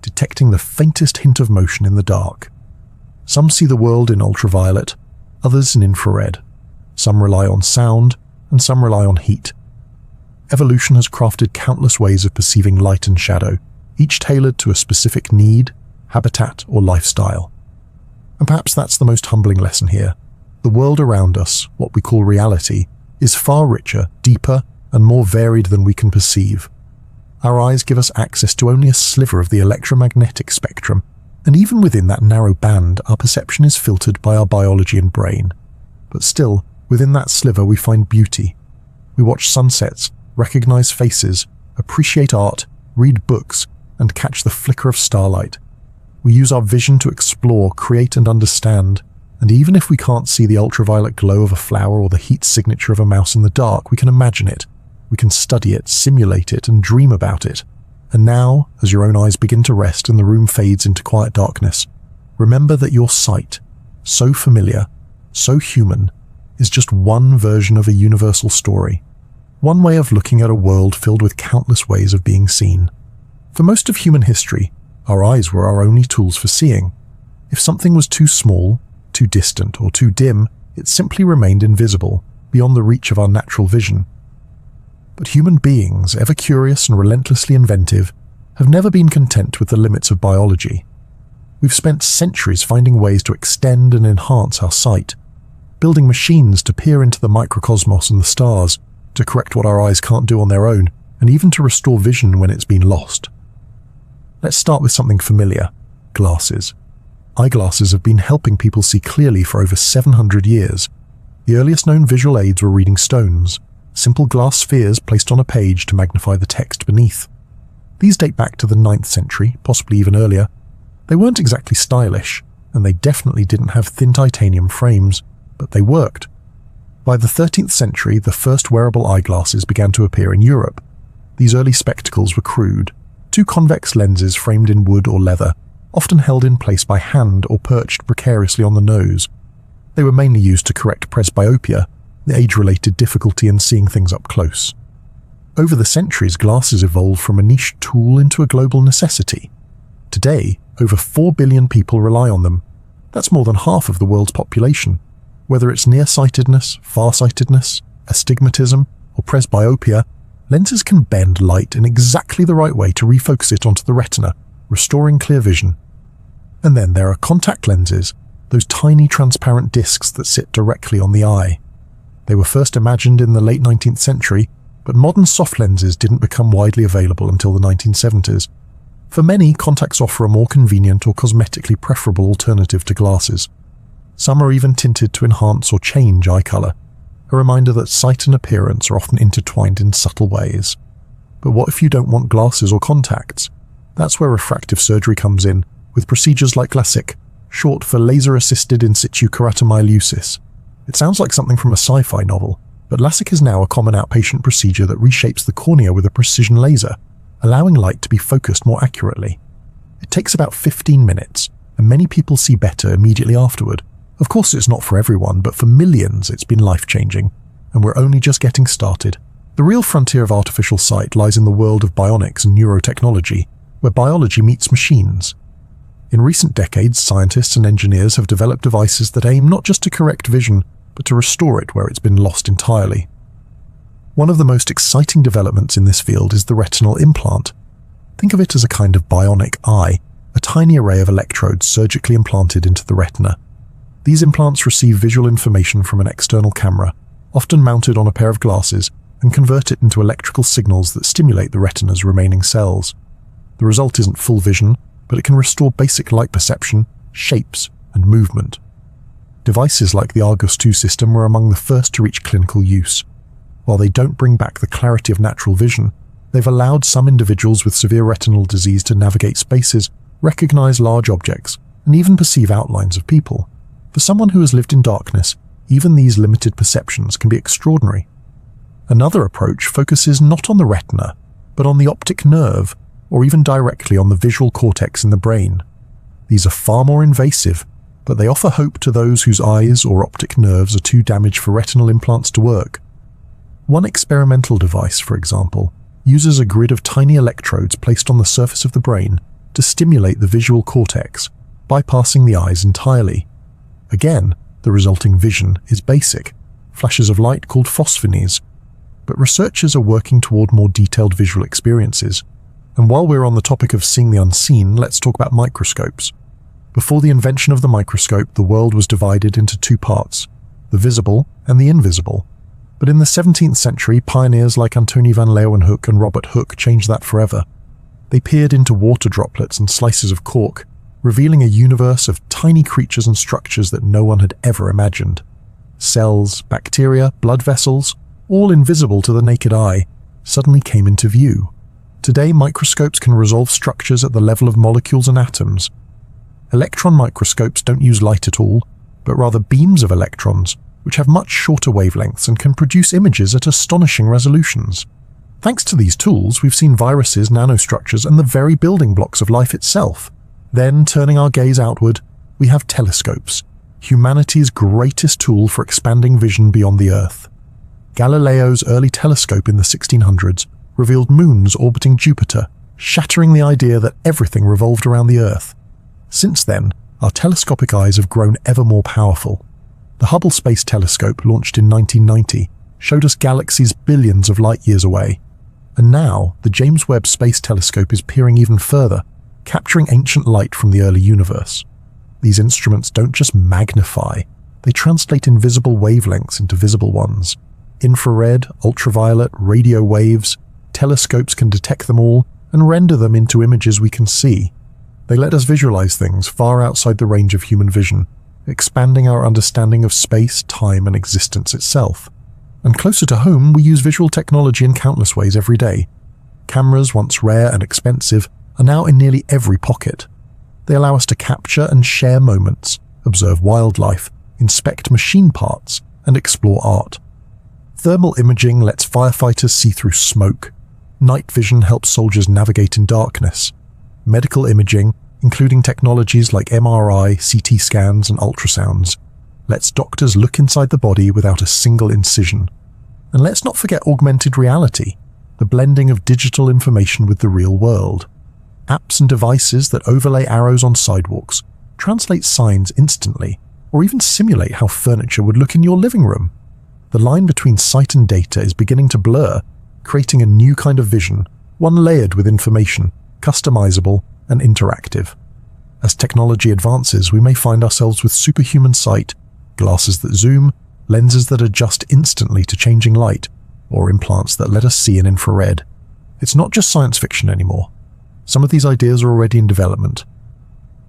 detecting the faintest hint of motion in the dark. Some see the world in ultraviolet, others in infrared. Some rely on sound, and some rely on heat. Evolution has crafted countless ways of perceiving light and shadow, each tailored to a specific need, habitat, or lifestyle. And perhaps that's the most humbling lesson here. The world around us, what we call reality, is far richer, deeper, and more varied than we can perceive. Our eyes give us access to only a sliver of the electromagnetic spectrum, and even within that narrow band, our perception is filtered by our biology and brain. But still, within that sliver we find beauty. We watch sunsets, recognize faces, appreciate art, read books, and catch the flicker of starlight. We use our vision to explore, create, and understand, and even if we can't see the ultraviolet glow of a flower or the heat signature of a mouse in the dark, we can imagine it. We can study it, simulate it, and dream about it. And now, as your own eyes begin to rest and the room fades into quiet darkness, remember that your sight, so familiar, so human, is just one version of a universal story. One way of looking at a world filled with countless ways of being seen. For most of human history, our eyes were our only tools for seeing. If something was too small, too distant, or too dim, it simply remained invisible, beyond the reach of our natural vision. But human beings, ever curious and relentlessly inventive, have never been content with the limits of biology. We've spent centuries finding ways to extend and enhance our sight, building machines to peer into the microcosmos and the stars, to correct what our eyes can't do on their own, and even to restore vision when it's been lost. Let's start with something familiar: glasses. Eyeglasses have been helping people see clearly for over 700 years. The earliest known visual aids were reading stones, simple glass spheres placed on a page to magnify the text beneath. These date back to the 9th century, possibly even earlier. They weren't exactly stylish, and they definitely didn't have thin titanium frames, but they worked. By the 13th century, the first wearable eyeglasses began to appear in Europe. These early spectacles were crude, two convex lenses framed in wood or leather, often held in place by hand or perched precariously on the nose. They were mainly used to correct presbyopia, the age-related difficulty in seeing things up close. Over the centuries, glasses evolved from a niche tool into a global necessity. Today, over 4 billion people rely on them. That's more than half of the world's population. Whether it's nearsightedness, farsightedness, astigmatism, or presbyopia, lenses can bend light in exactly the right way to refocus it onto the retina, restoring clear vision. And then there are contact lenses, those tiny transparent discs that sit directly on the eye. They were first imagined in the late 19th century, but modern soft lenses didn't become widely available until the 1970s. For many, contacts offer a more convenient or cosmetically preferable alternative to glasses. Some are even tinted to enhance or change eye colour, a reminder that sight and appearance are often intertwined in subtle ways. But what if you don't want glasses or contacts? That's where refractive surgery comes in, with procedures like LASIK, short for laser-assisted in situ keratomyolysis. It sounds like something from a sci-fi novel, but LASIK is now a common outpatient procedure that reshapes the cornea with a precision laser, allowing light to be focused more accurately. It takes about 15 minutes, and many people see better immediately afterward. Of course, it's not for everyone, but for millions it's been life-changing, and we're only just getting started. The real frontier of artificial sight lies in the world of bionics and neurotechnology, where biology meets machines. In recent decades, scientists and engineers have developed devices that aim not just to correct vision, but to restore it where it's been lost entirely. One of the most exciting developments in this field is the retinal implant. Think of it as a kind of bionic eye, a tiny array of electrodes surgically implanted into the retina. These implants receive visual information from an external camera, often mounted on a pair of glasses, and convert it into electrical signals that stimulate the retina's remaining cells. The result isn't full vision, but it can restore basic light perception, shapes, and movement. Devices like the Argus 2 system were among the first to reach clinical use. While they don't bring back the clarity of natural vision, they've allowed some individuals with severe retinal disease to navigate spaces, recognize large objects, and even perceive outlines of people. For someone who has lived in darkness, even these limited perceptions can be extraordinary. Another approach focuses not on the retina, but on the optic nerve, or even directly on the visual cortex in the brain. These are far more invasive, but they offer hope to those whose eyes or optic nerves are too damaged for retinal implants to work. One experimental device, for example, uses a grid of tiny electrodes placed on the surface of the brain to stimulate the visual cortex, bypassing the eyes entirely. Again, the resulting vision is basic, flashes of light called phosphonies, but researchers are working toward more detailed visual experiences. And while we're on the topic of seeing the unseen, let's talk about microscopes. Before the invention of the microscope, the world was divided into two parts, the visible and the invisible. But in the 17th century, pioneers like Antony van Leeuwenhoek and Robert Hooke changed that forever. They peered into water droplets and slices of cork, revealing a universe of tiny creatures and structures that no one had ever imagined. Cells, bacteria, blood vessels, all invisible to the naked eye, suddenly came into view. Today, microscopes can resolve structures at the level of molecules and atoms. Electron microscopes don't use light at all, but rather beams of electrons, which have much shorter wavelengths and can produce images at astonishing resolutions. Thanks to these tools, we've seen viruses, nanostructures, and the very building blocks of life itself. Then, turning our gaze outward, we have telescopes, humanity's greatest tool for expanding vision beyond the Earth. Galileo's early telescope in the 1600s revealed moons orbiting Jupiter, shattering the idea that everything revolved around the Earth. Since then, our telescopic eyes have grown ever more powerful. The Hubble Space Telescope, launched in 1990, showed us galaxies billions of light-years away. And now, the James Webb Space Telescope is peering even further, capturing ancient light from the early universe. These instruments don't just magnify, they translate invisible wavelengths into visible ones. Infrared, ultraviolet, radio waves, telescopes can detect them all and render them into images we can see. They let us visualize things far outside the range of human vision, expanding our understanding of space, time, and existence itself. And closer to home, we use visual technology in countless ways every day. Cameras, once rare and expensive, are now in nearly every pocket. They allow us to capture and share moments, observe wildlife, inspect machine parts, and explore art. Thermal imaging lets firefighters see through smoke. Night vision helps soldiers navigate in darkness. Medical imaging, including technologies like MRI, CT scans, and ultrasounds, lets doctors look inside the body without a single incision. And let's not forget augmented reality, the blending of digital information with the real world. Apps and devices that overlay arrows on sidewalks, translate signs instantly, or even simulate how furniture would look in your living room. The line between sight and data is beginning to blur, creating a new kind of vision, one layered with information, customizable, and interactive. As technology advances, we may find ourselves with superhuman sight, glasses that zoom, lenses that adjust instantly to changing light, or implants that let us see in infrared. It's not just science fiction anymore. Some of these ideas are already in development.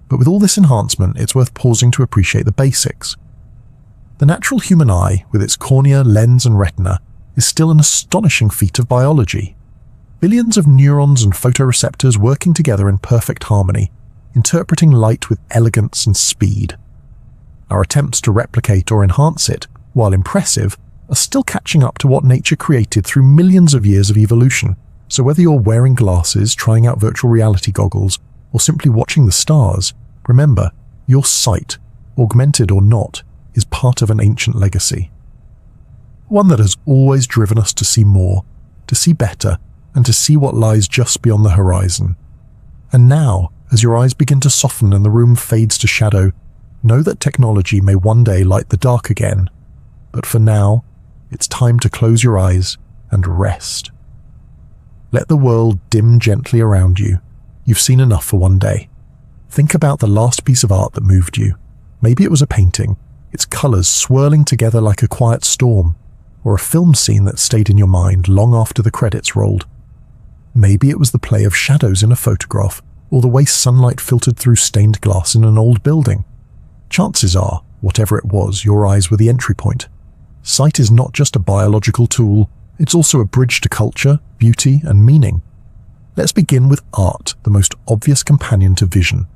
But with all this enhancement, it's worth pausing to appreciate the basics. The natural human eye, with its cornea, lens, and retina, is still an astonishing feat of biology. Billions of neurons and photoreceptors working together in perfect harmony, interpreting light with elegance and speed. Our attempts to replicate or enhance it, while impressive, are still catching up to what nature created through millions of years of evolution. So whether you're wearing glasses, trying out virtual reality goggles, or simply watching the stars, remember, your sight, augmented or not, is part of an ancient legacy. one that has always driven us to see more, to see better, and to see what lies just beyond the horizon. And now, as your eyes begin to soften and the room fades to shadow, know that technology may one day light the dark again. But for now, it's time to close your eyes and rest. Let the world dim gently around you. You've seen enough for one day. Think about the last piece of art that moved you. Maybe it was a painting, its colors swirling together like a quiet storm, or a film scene that stayed in your mind long after the credits rolled. Maybe it was the play of shadows in a photograph, or the way sunlight filtered through stained glass in an old building. Chances are, whatever it was, your eyes were the entry point. Sight is not just a biological tool, it's also a bridge to culture, beauty, and meaning. Let's begin with art, the most obvious companion to vision.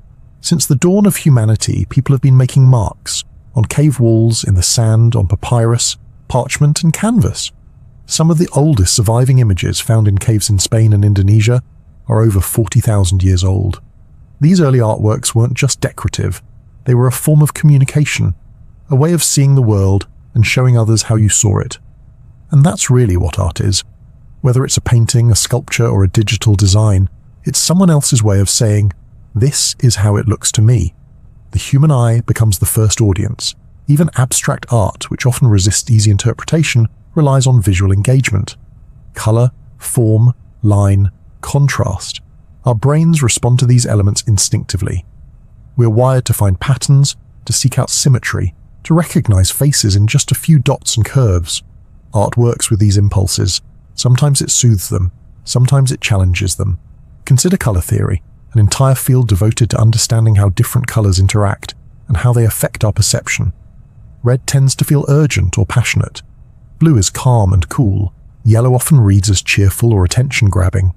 Since the dawn of humanity, people have been making marks on cave walls, in the sand, on papyrus, parchment, and canvas. Some of the oldest surviving images found in caves in Spain and Indonesia are over 40,000 years old. These early artworks weren't just decorative, they were a form of communication, a way of seeing the world and showing others how you saw it. And that's really what art is. Whether it's a painting, a sculpture, or a digital design, it's someone else's way of saying, "This is how it looks to me." The human eye becomes the first audience. Even abstract art, which often resists easy interpretation, relies on visual engagement. Color, form, line, contrast. Our brains respond to these elements instinctively. We're wired to find patterns, to seek out symmetry, to recognize faces in just a few dots and curves. Art works with these impulses. Sometimes it soothes them, sometimes it challenges them. Consider color theory, an entire field devoted to understanding how different colors interact and how they affect our perception. Red tends to feel urgent or passionate. Blue is calm and cool. Yellow often reads as cheerful or attention-grabbing.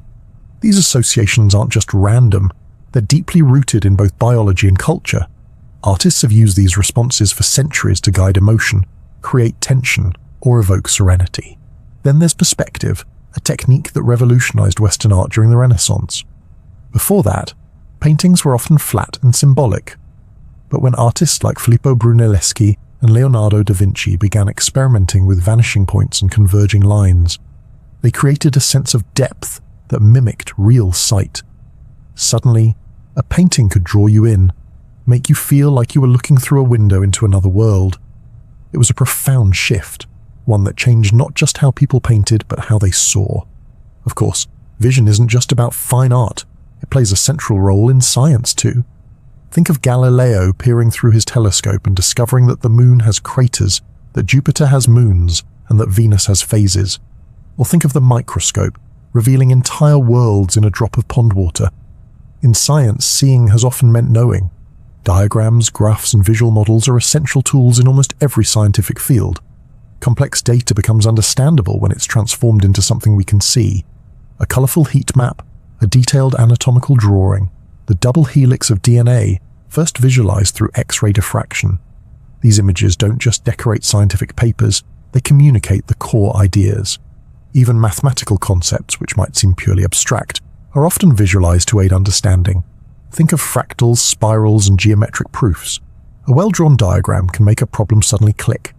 These associations aren't just random, they're deeply rooted in both biology and culture. Artists have used these responses for centuries to guide emotion, create tension, or evoke serenity. Then there's perspective, a technique that revolutionized Western art during the Renaissance. Before that, paintings were often flat and symbolic. But when artists like Filippo Brunelleschi and Leonardo da Vinci began experimenting with vanishing points and converging lines, they created a sense of depth that mimicked real sight. Suddenly, a painting could draw you in, make you feel like you were looking through a window into another world. It was a profound shift, one that changed not just how people painted, but how they saw. Of course, vision isn't just about fine art. It plays a central role in science too. Think of Galileo peering through his telescope and discovering that the moon has craters, that Jupiter has moons, and that Venus has phases. Or think of the microscope, revealing entire worlds in a drop of pond water. In science, seeing has often meant knowing. Diagrams, graphs, and visual models are essential tools in almost every scientific field. Complex data becomes understandable when it's transformed into something we can see. A colorful heat map, a detailed anatomical drawing, the double helix of DNA, first visualized through X-ray diffraction. These images don't just decorate scientific papers, they communicate the core ideas. Even mathematical concepts, which might seem purely abstract, are often visualized to aid understanding. Think of fractals, spirals, and geometric proofs. A well-drawn diagram can make a problem suddenly click.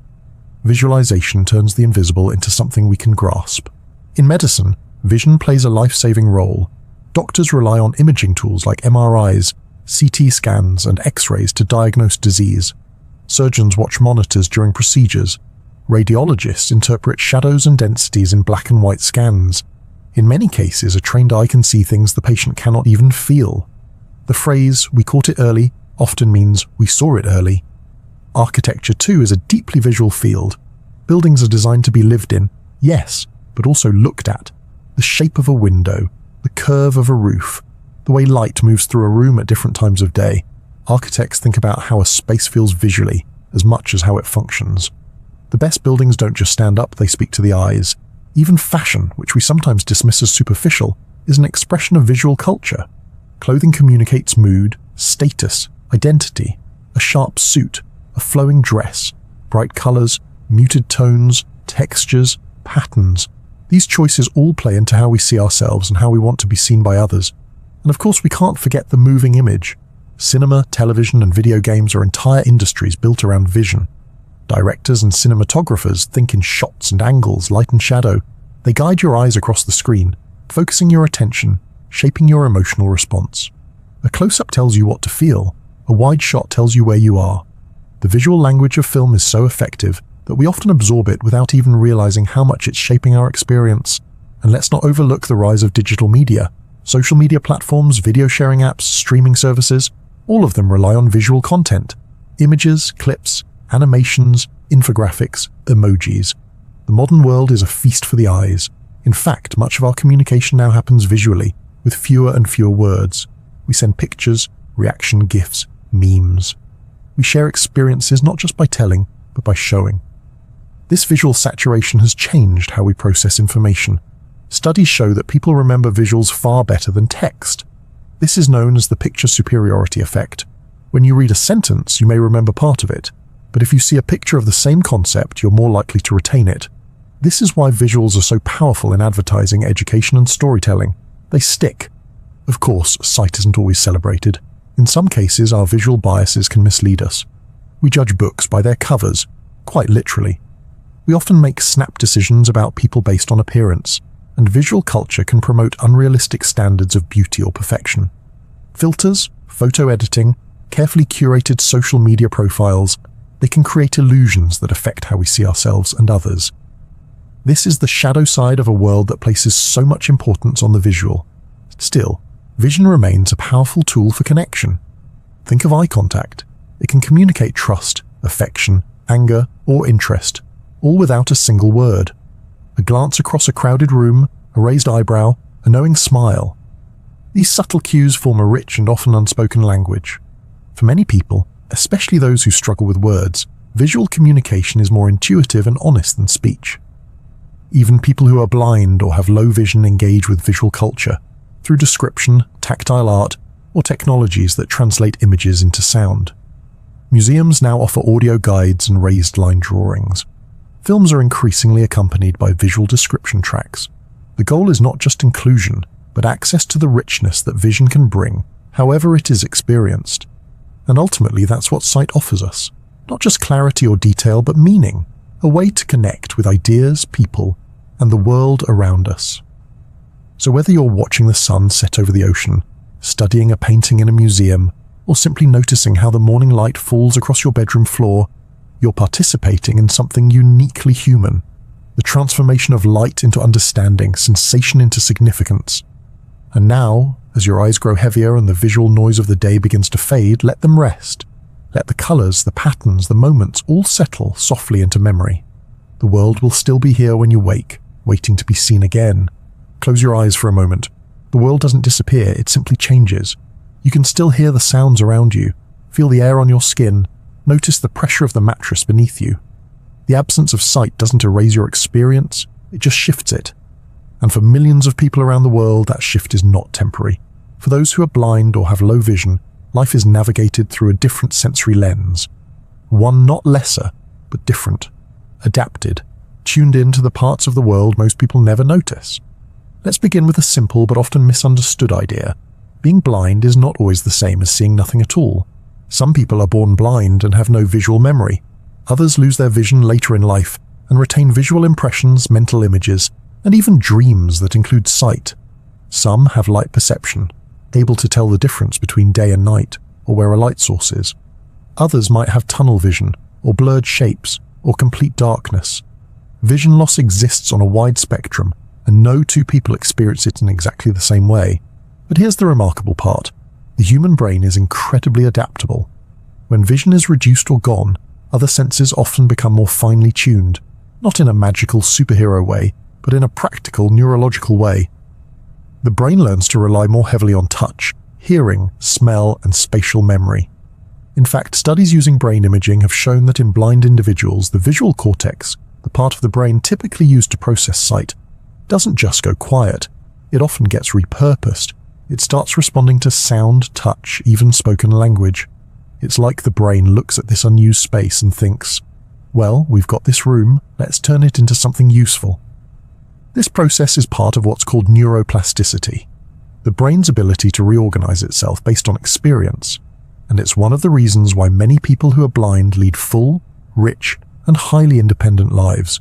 Visualization turns the invisible into something we can grasp. In medicine, vision plays a life-saving role. Doctors rely on imaging tools like MRIs, CT scans, and X-rays to diagnose disease. Surgeons watch monitors during procedures. Radiologists interpret shadows and densities in black and white scans. In many cases, a trained eye can see things the patient cannot even feel. The phrase, "we caught it early," often means we saw it early. Architecture, too, is a deeply visual field. Buildings are designed to be lived in, yes, but also looked at. The shape of a window, the curve of a roof, the way light moves through a room at different times of day. Architects think about how a space feels visually, as much as how it functions. The best buildings don't just stand up, they speak to the eyes. Even fashion, which we sometimes dismiss as superficial, is an expression of visual culture. Clothing communicates mood, status, identity. A sharp suit, a flowing dress, bright colors, muted tones, textures, patterns. These choices all play into how we see ourselves and how we want to be seen by others. And of course, we can't forget the moving image. Cinema, television, and video games are entire industries built around vision. Directors and cinematographers think in shots and angles, light and shadow. They guide your eyes across the screen, focusing your attention, shaping your emotional response. A close-up tells you what to feel. A wide shot tells you where you are. The visual language of film is so effective that we often absorb it without even realizing how much it's shaping our experience. And let's not overlook the rise of digital media. Social media platforms, video sharing apps, streaming services, all of them rely on visual content. Images, clips, animations, infographics, emojis. The modern world is a feast for the eyes. In fact, much of our communication now happens visually, with fewer and fewer words. We send pictures, reaction GIFs, memes. We share experiences not just by telling, but by showing. This visual saturation has changed how we process information. Studies show that people remember visuals far better than text. This is known as the picture superiority effect. When you read a sentence, you may remember part of it, but if you see a picture of the same concept, you're more likely to retain it. This is why visuals are so powerful in advertising, education, and storytelling. They stick. Of course, sight isn't always celebrated. In some cases, our visual biases can mislead us. We judge books by their covers, quite literally. We often make snap decisions about people based on appearance, and visual culture can promote unrealistic standards of beauty or perfection. Filters, photo editing, carefully curated social media profiles, they can create illusions that affect how we see ourselves and others. This is the shadow side of a world that places so much importance on the visual. Still, vision remains a powerful tool for connection. Think of eye contact. It can communicate trust, affection, anger, or interest, all without a single word. A glance across a crowded room, a raised eyebrow, a knowing smile. These subtle cues form a rich and often unspoken language. For many people, especially those who struggle with words, visual communication is more intuitive and honest than speech. Even people who are blind or have low vision engage with visual culture through description, tactile art, or technologies that translate images into sound. Museums now offer audio guides and raised line drawings. Films are increasingly accompanied by visual description tracks. The goal is not just inclusion, but access to the richness that vision can bring, however it is experienced. And ultimately, that's what sight offers us. Not just clarity or detail, but meaning, a way to connect with ideas, people, and the world around us. So whether you're watching the sun set over the ocean, studying a painting in a museum, or simply noticing how the morning light falls across your bedroom floor, you're participating in something uniquely human. The transformation of light into understanding, sensation into significance. And now, as your eyes grow heavier and the visual noise of the day begins to fade, let them rest. Let the colors, the patterns, the moments all settle softly into memory. The world will still be here when you wake, waiting to be seen again. Close your eyes for a moment. The world doesn't disappear, it simply changes. You can still hear the sounds around you, feel the air on your skin, notice the pressure of the mattress beneath you. The absence of sight doesn't erase your experience, it just shifts it. And for millions of people around the world, that shift is not temporary. For those who are blind or have low vision, life is navigated through a different sensory lens. One not lesser, but different. Adapted, tuned in to the parts of the world most people never notice. Let's begin with a simple but often misunderstood idea. Being blind is not always the same as seeing nothing at all. Some people are born blind and have no visual memory. Others lose their vision later in life and retain visual impressions, mental images, and even dreams that include sight. Some have light perception, able to tell the difference between day and night, or where a light source is. Others might have tunnel vision, or blurred shapes, or complete darkness. Vision loss exists on a wide spectrum, and no two people experience it in exactly the same way. But here's the remarkable part. The human brain is incredibly adaptable. When vision is reduced or gone, other senses often become more finely tuned, not in a magical superhero way, but in a practical neurological way. The brain learns to rely more heavily on touch, hearing, smell, and spatial memory. In fact, studies using brain imaging have shown that in blind individuals, the visual cortex, the part of the brain typically used to process sight, doesn't just go quiet. It often gets repurposed. It starts responding to sound, touch, even spoken language. It's like the brain looks at this unused space and thinks, well, we've got this room, let's turn it into something useful. This process is part of what's called neuroplasticity, the brain's ability to reorganize itself based on experience, and it's one of the reasons why many people who are blind lead full, rich, and highly independent lives,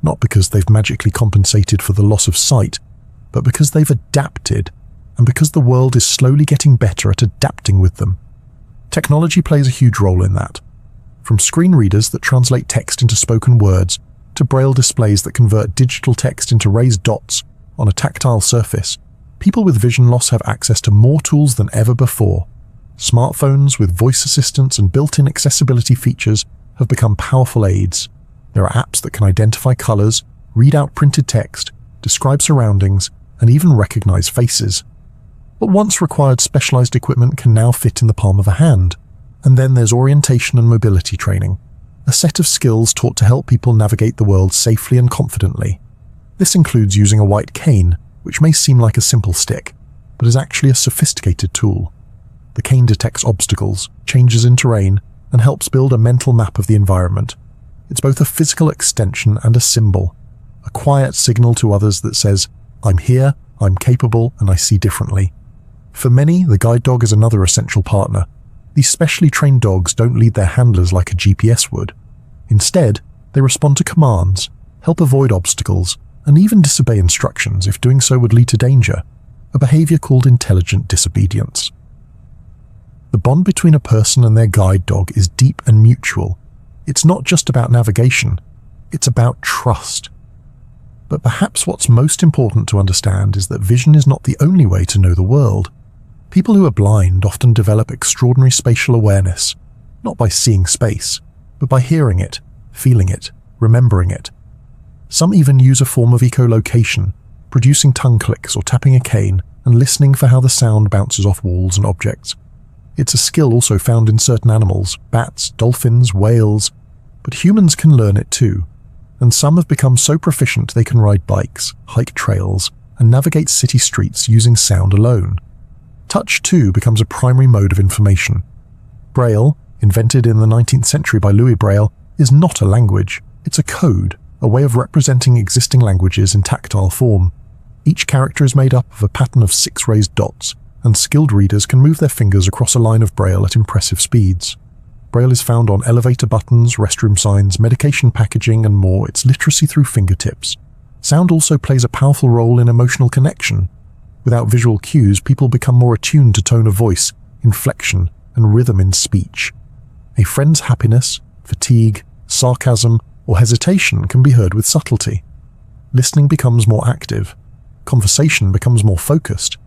not because they've magically compensated for the loss of sight, but because they've adapted, and because the world is slowly getting better at adapting with them. Technology plays a huge role in that. From screen readers that translate text into spoken words, to braille displays that convert digital text into raised dots on a tactile surface, people with vision loss have access to more tools than ever before. Smartphones with voice assistants and built-in accessibility features have become powerful aids. There are apps that can identify colors, read out printed text, describe surroundings, and even recognize faces. What once required specialized equipment can now fit in the palm of a hand. And then there's orientation and mobility training, a set of skills taught to help people navigate the world safely and confidently. This includes using a white cane, which may seem like a simple stick, but is actually a sophisticated tool. The cane detects obstacles, changes in terrain, and helps build a mental map of the environment. It's both a physical extension and a symbol, a quiet signal to others that says, "I'm here, I'm capable, and I see differently." For many, the guide dog is another essential partner. These specially trained dogs don't lead their handlers like a GPS would. Instead, they respond to commands, help avoid obstacles, and even disobey instructions if doing so would lead to danger, a behavior called intelligent disobedience. The bond between a person and their guide dog is deep and mutual. It's not just about navigation, it's about trust. But perhaps what's most important to understand is that vision is not the only way to know the world. People who are blind often develop extraordinary spatial awareness, not by seeing space, but by hearing it, feeling it, remembering it. Some even use a form of echolocation, producing tongue clicks or tapping a cane and listening for how the sound bounces off walls and objects. It's a skill also found in certain animals, bats, dolphins, whales, but humans can learn it too. And some have become so proficient they can ride bikes, hike trails, and navigate city streets using sound alone. Touch, too, becomes a primary mode of information. Braille, invented in the 19th century by Louis Braille, is not a language. It's a code, a way of representing existing languages in tactile form. Each character is made up of a pattern of 6 raised dots, and skilled readers can move their fingers across a line of Braille at impressive speeds. Braille is found on elevator buttons, restroom signs, medication packaging, and more. It's literacy through fingertips. Sound also plays a powerful role in emotional connection. Without visual cues, people become more attuned to tone of voice, inflection, and rhythm in speech. A friend's happiness, fatigue, sarcasm, or hesitation can be heard with subtlety. Listening becomes more active. Conversation becomes more focused.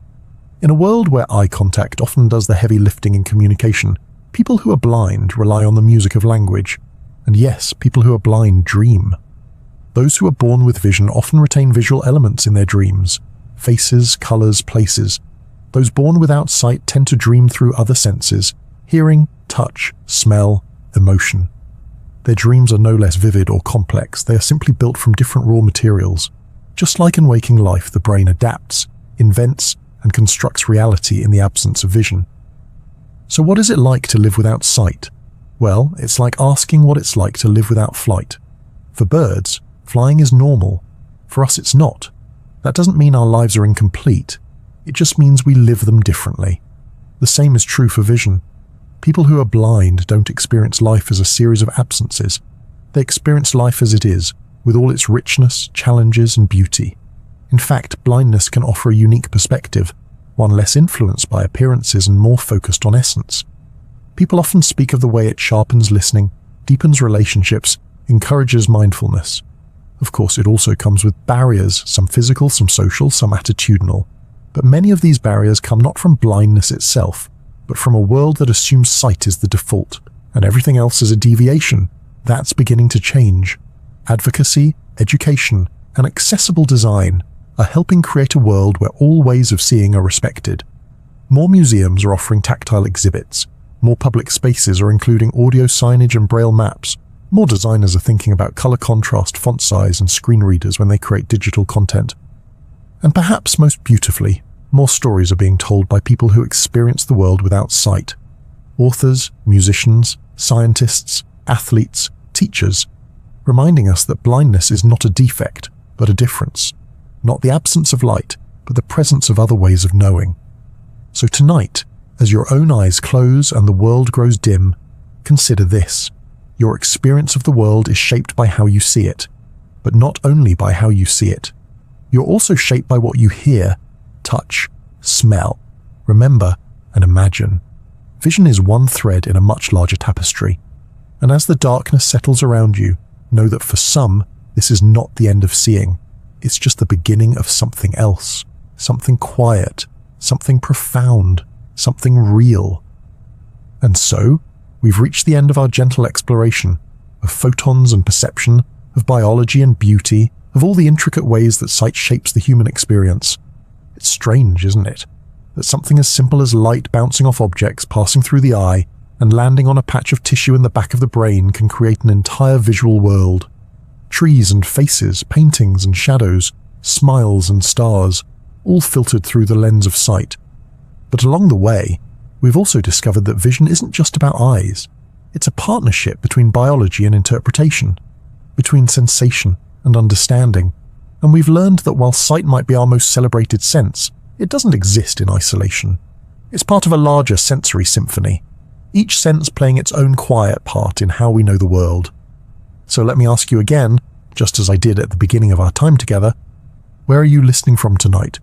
In a world where eye contact often does the heavy lifting in communication, people who are blind rely on the music of language. And yes, people who are blind dream. Those who are born with vision often retain visual elements in their dreams. Faces, colors, places. Those born without sight tend to dream through other senses, hearing, touch, smell, emotion. Their dreams are no less vivid or complex, they are simply built from different raw materials. Just like in waking life, the brain adapts, invents, and constructs reality in the absence of vision. So what is it like to live without sight? Well, it's like asking what it's like to live without flight. For birds, flying is normal. For us, it's not. That doesn't mean our lives are incomplete. It just means we live them differently. The same is true for vision. People who are blind don't experience life as a series of absences. They experience life as it is, with all its richness, challenges, and beauty. In fact, blindness can offer a unique perspective, one less influenced by appearances and more focused on essence. People often speak of the way it sharpens listening, deepens relationships, encourages mindfulness. Of course, it also comes with barriers, some physical, some social, some attitudinal. But many of these barriers come not from blindness itself, but from a world that assumes sight is the default, and everything else is a deviation. That's beginning to change. Advocacy, education, and accessible design are helping create a world where all ways of seeing are respected. More museums are offering tactile exhibits. More public spaces are including audio signage and braille maps. More designers are thinking about color contrast, font size, and screen readers when they create digital content. And perhaps most beautifully, more stories are being told by people who experience the world without sight. Authors, musicians, scientists, athletes, teachers, reminding us that blindness is not a defect, but a difference. Not the absence of light, but the presence of other ways of knowing. So tonight, as your own eyes close and the world grows dim, consider this. Your experience of the world is shaped by how you see it, but not only by how you see it. You're also shaped by what you hear, touch, smell, remember, and imagine. Vision is one thread in a much larger tapestry, and as the darkness settles around you, know that for some, this is not the end of seeing. It's just the beginning of something else, something quiet, something profound, something real. And so, we've reached the end of our gentle exploration of photons and perception, of biology and beauty, of all the intricate ways that sight shapes the human experience. It's strange, isn't it, that something as simple as light bouncing off objects passing through the eye and landing on a patch of tissue in the back of the brain can create an entire visual world. Trees and faces, paintings and shadows, smiles and stars, all filtered through the lens of sight. But along the way, we've also discovered that vision isn't just about eyes. It's a partnership between biology and interpretation, between sensation and understanding. And we've learned that while sight might be our most celebrated sense, it doesn't exist in isolation. It's part of a larger sensory symphony, each sense playing its own quiet part in how we know the world. So let me ask you again, just as I did at the beginning of our time together, where are you listening from tonight?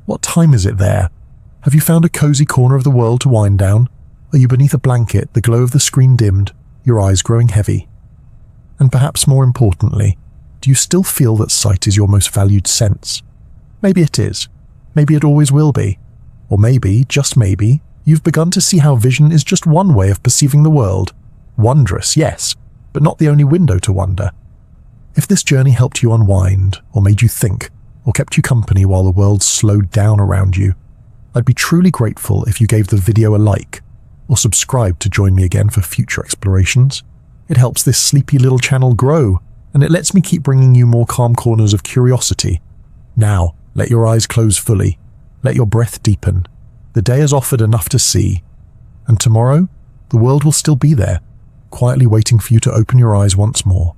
What time is it there? Have you found a cozy corner of the world to wind down? Are you beneath a blanket, the glow of the screen dimmed, your eyes growing heavy? And perhaps more importantly, do you still feel that sight is your most valued sense? Maybe it is. Maybe it always will be. Or maybe, just maybe, you've begun to see how vision is just one way of perceiving the world. Wondrous, yes, but not the only window to wonder. If this journey helped you unwind, or made you think, or kept you company while the world slowed down around you, I'd be truly grateful if you gave the video a like, or subscribe to join me again for future explorations. It helps this sleepy little channel grow, and it lets me keep bringing you more calm corners of curiosity. Now, let your eyes close fully. Let your breath deepen. The day has offered enough to see. And tomorrow, the world will still be there, quietly waiting for you to open your eyes once more.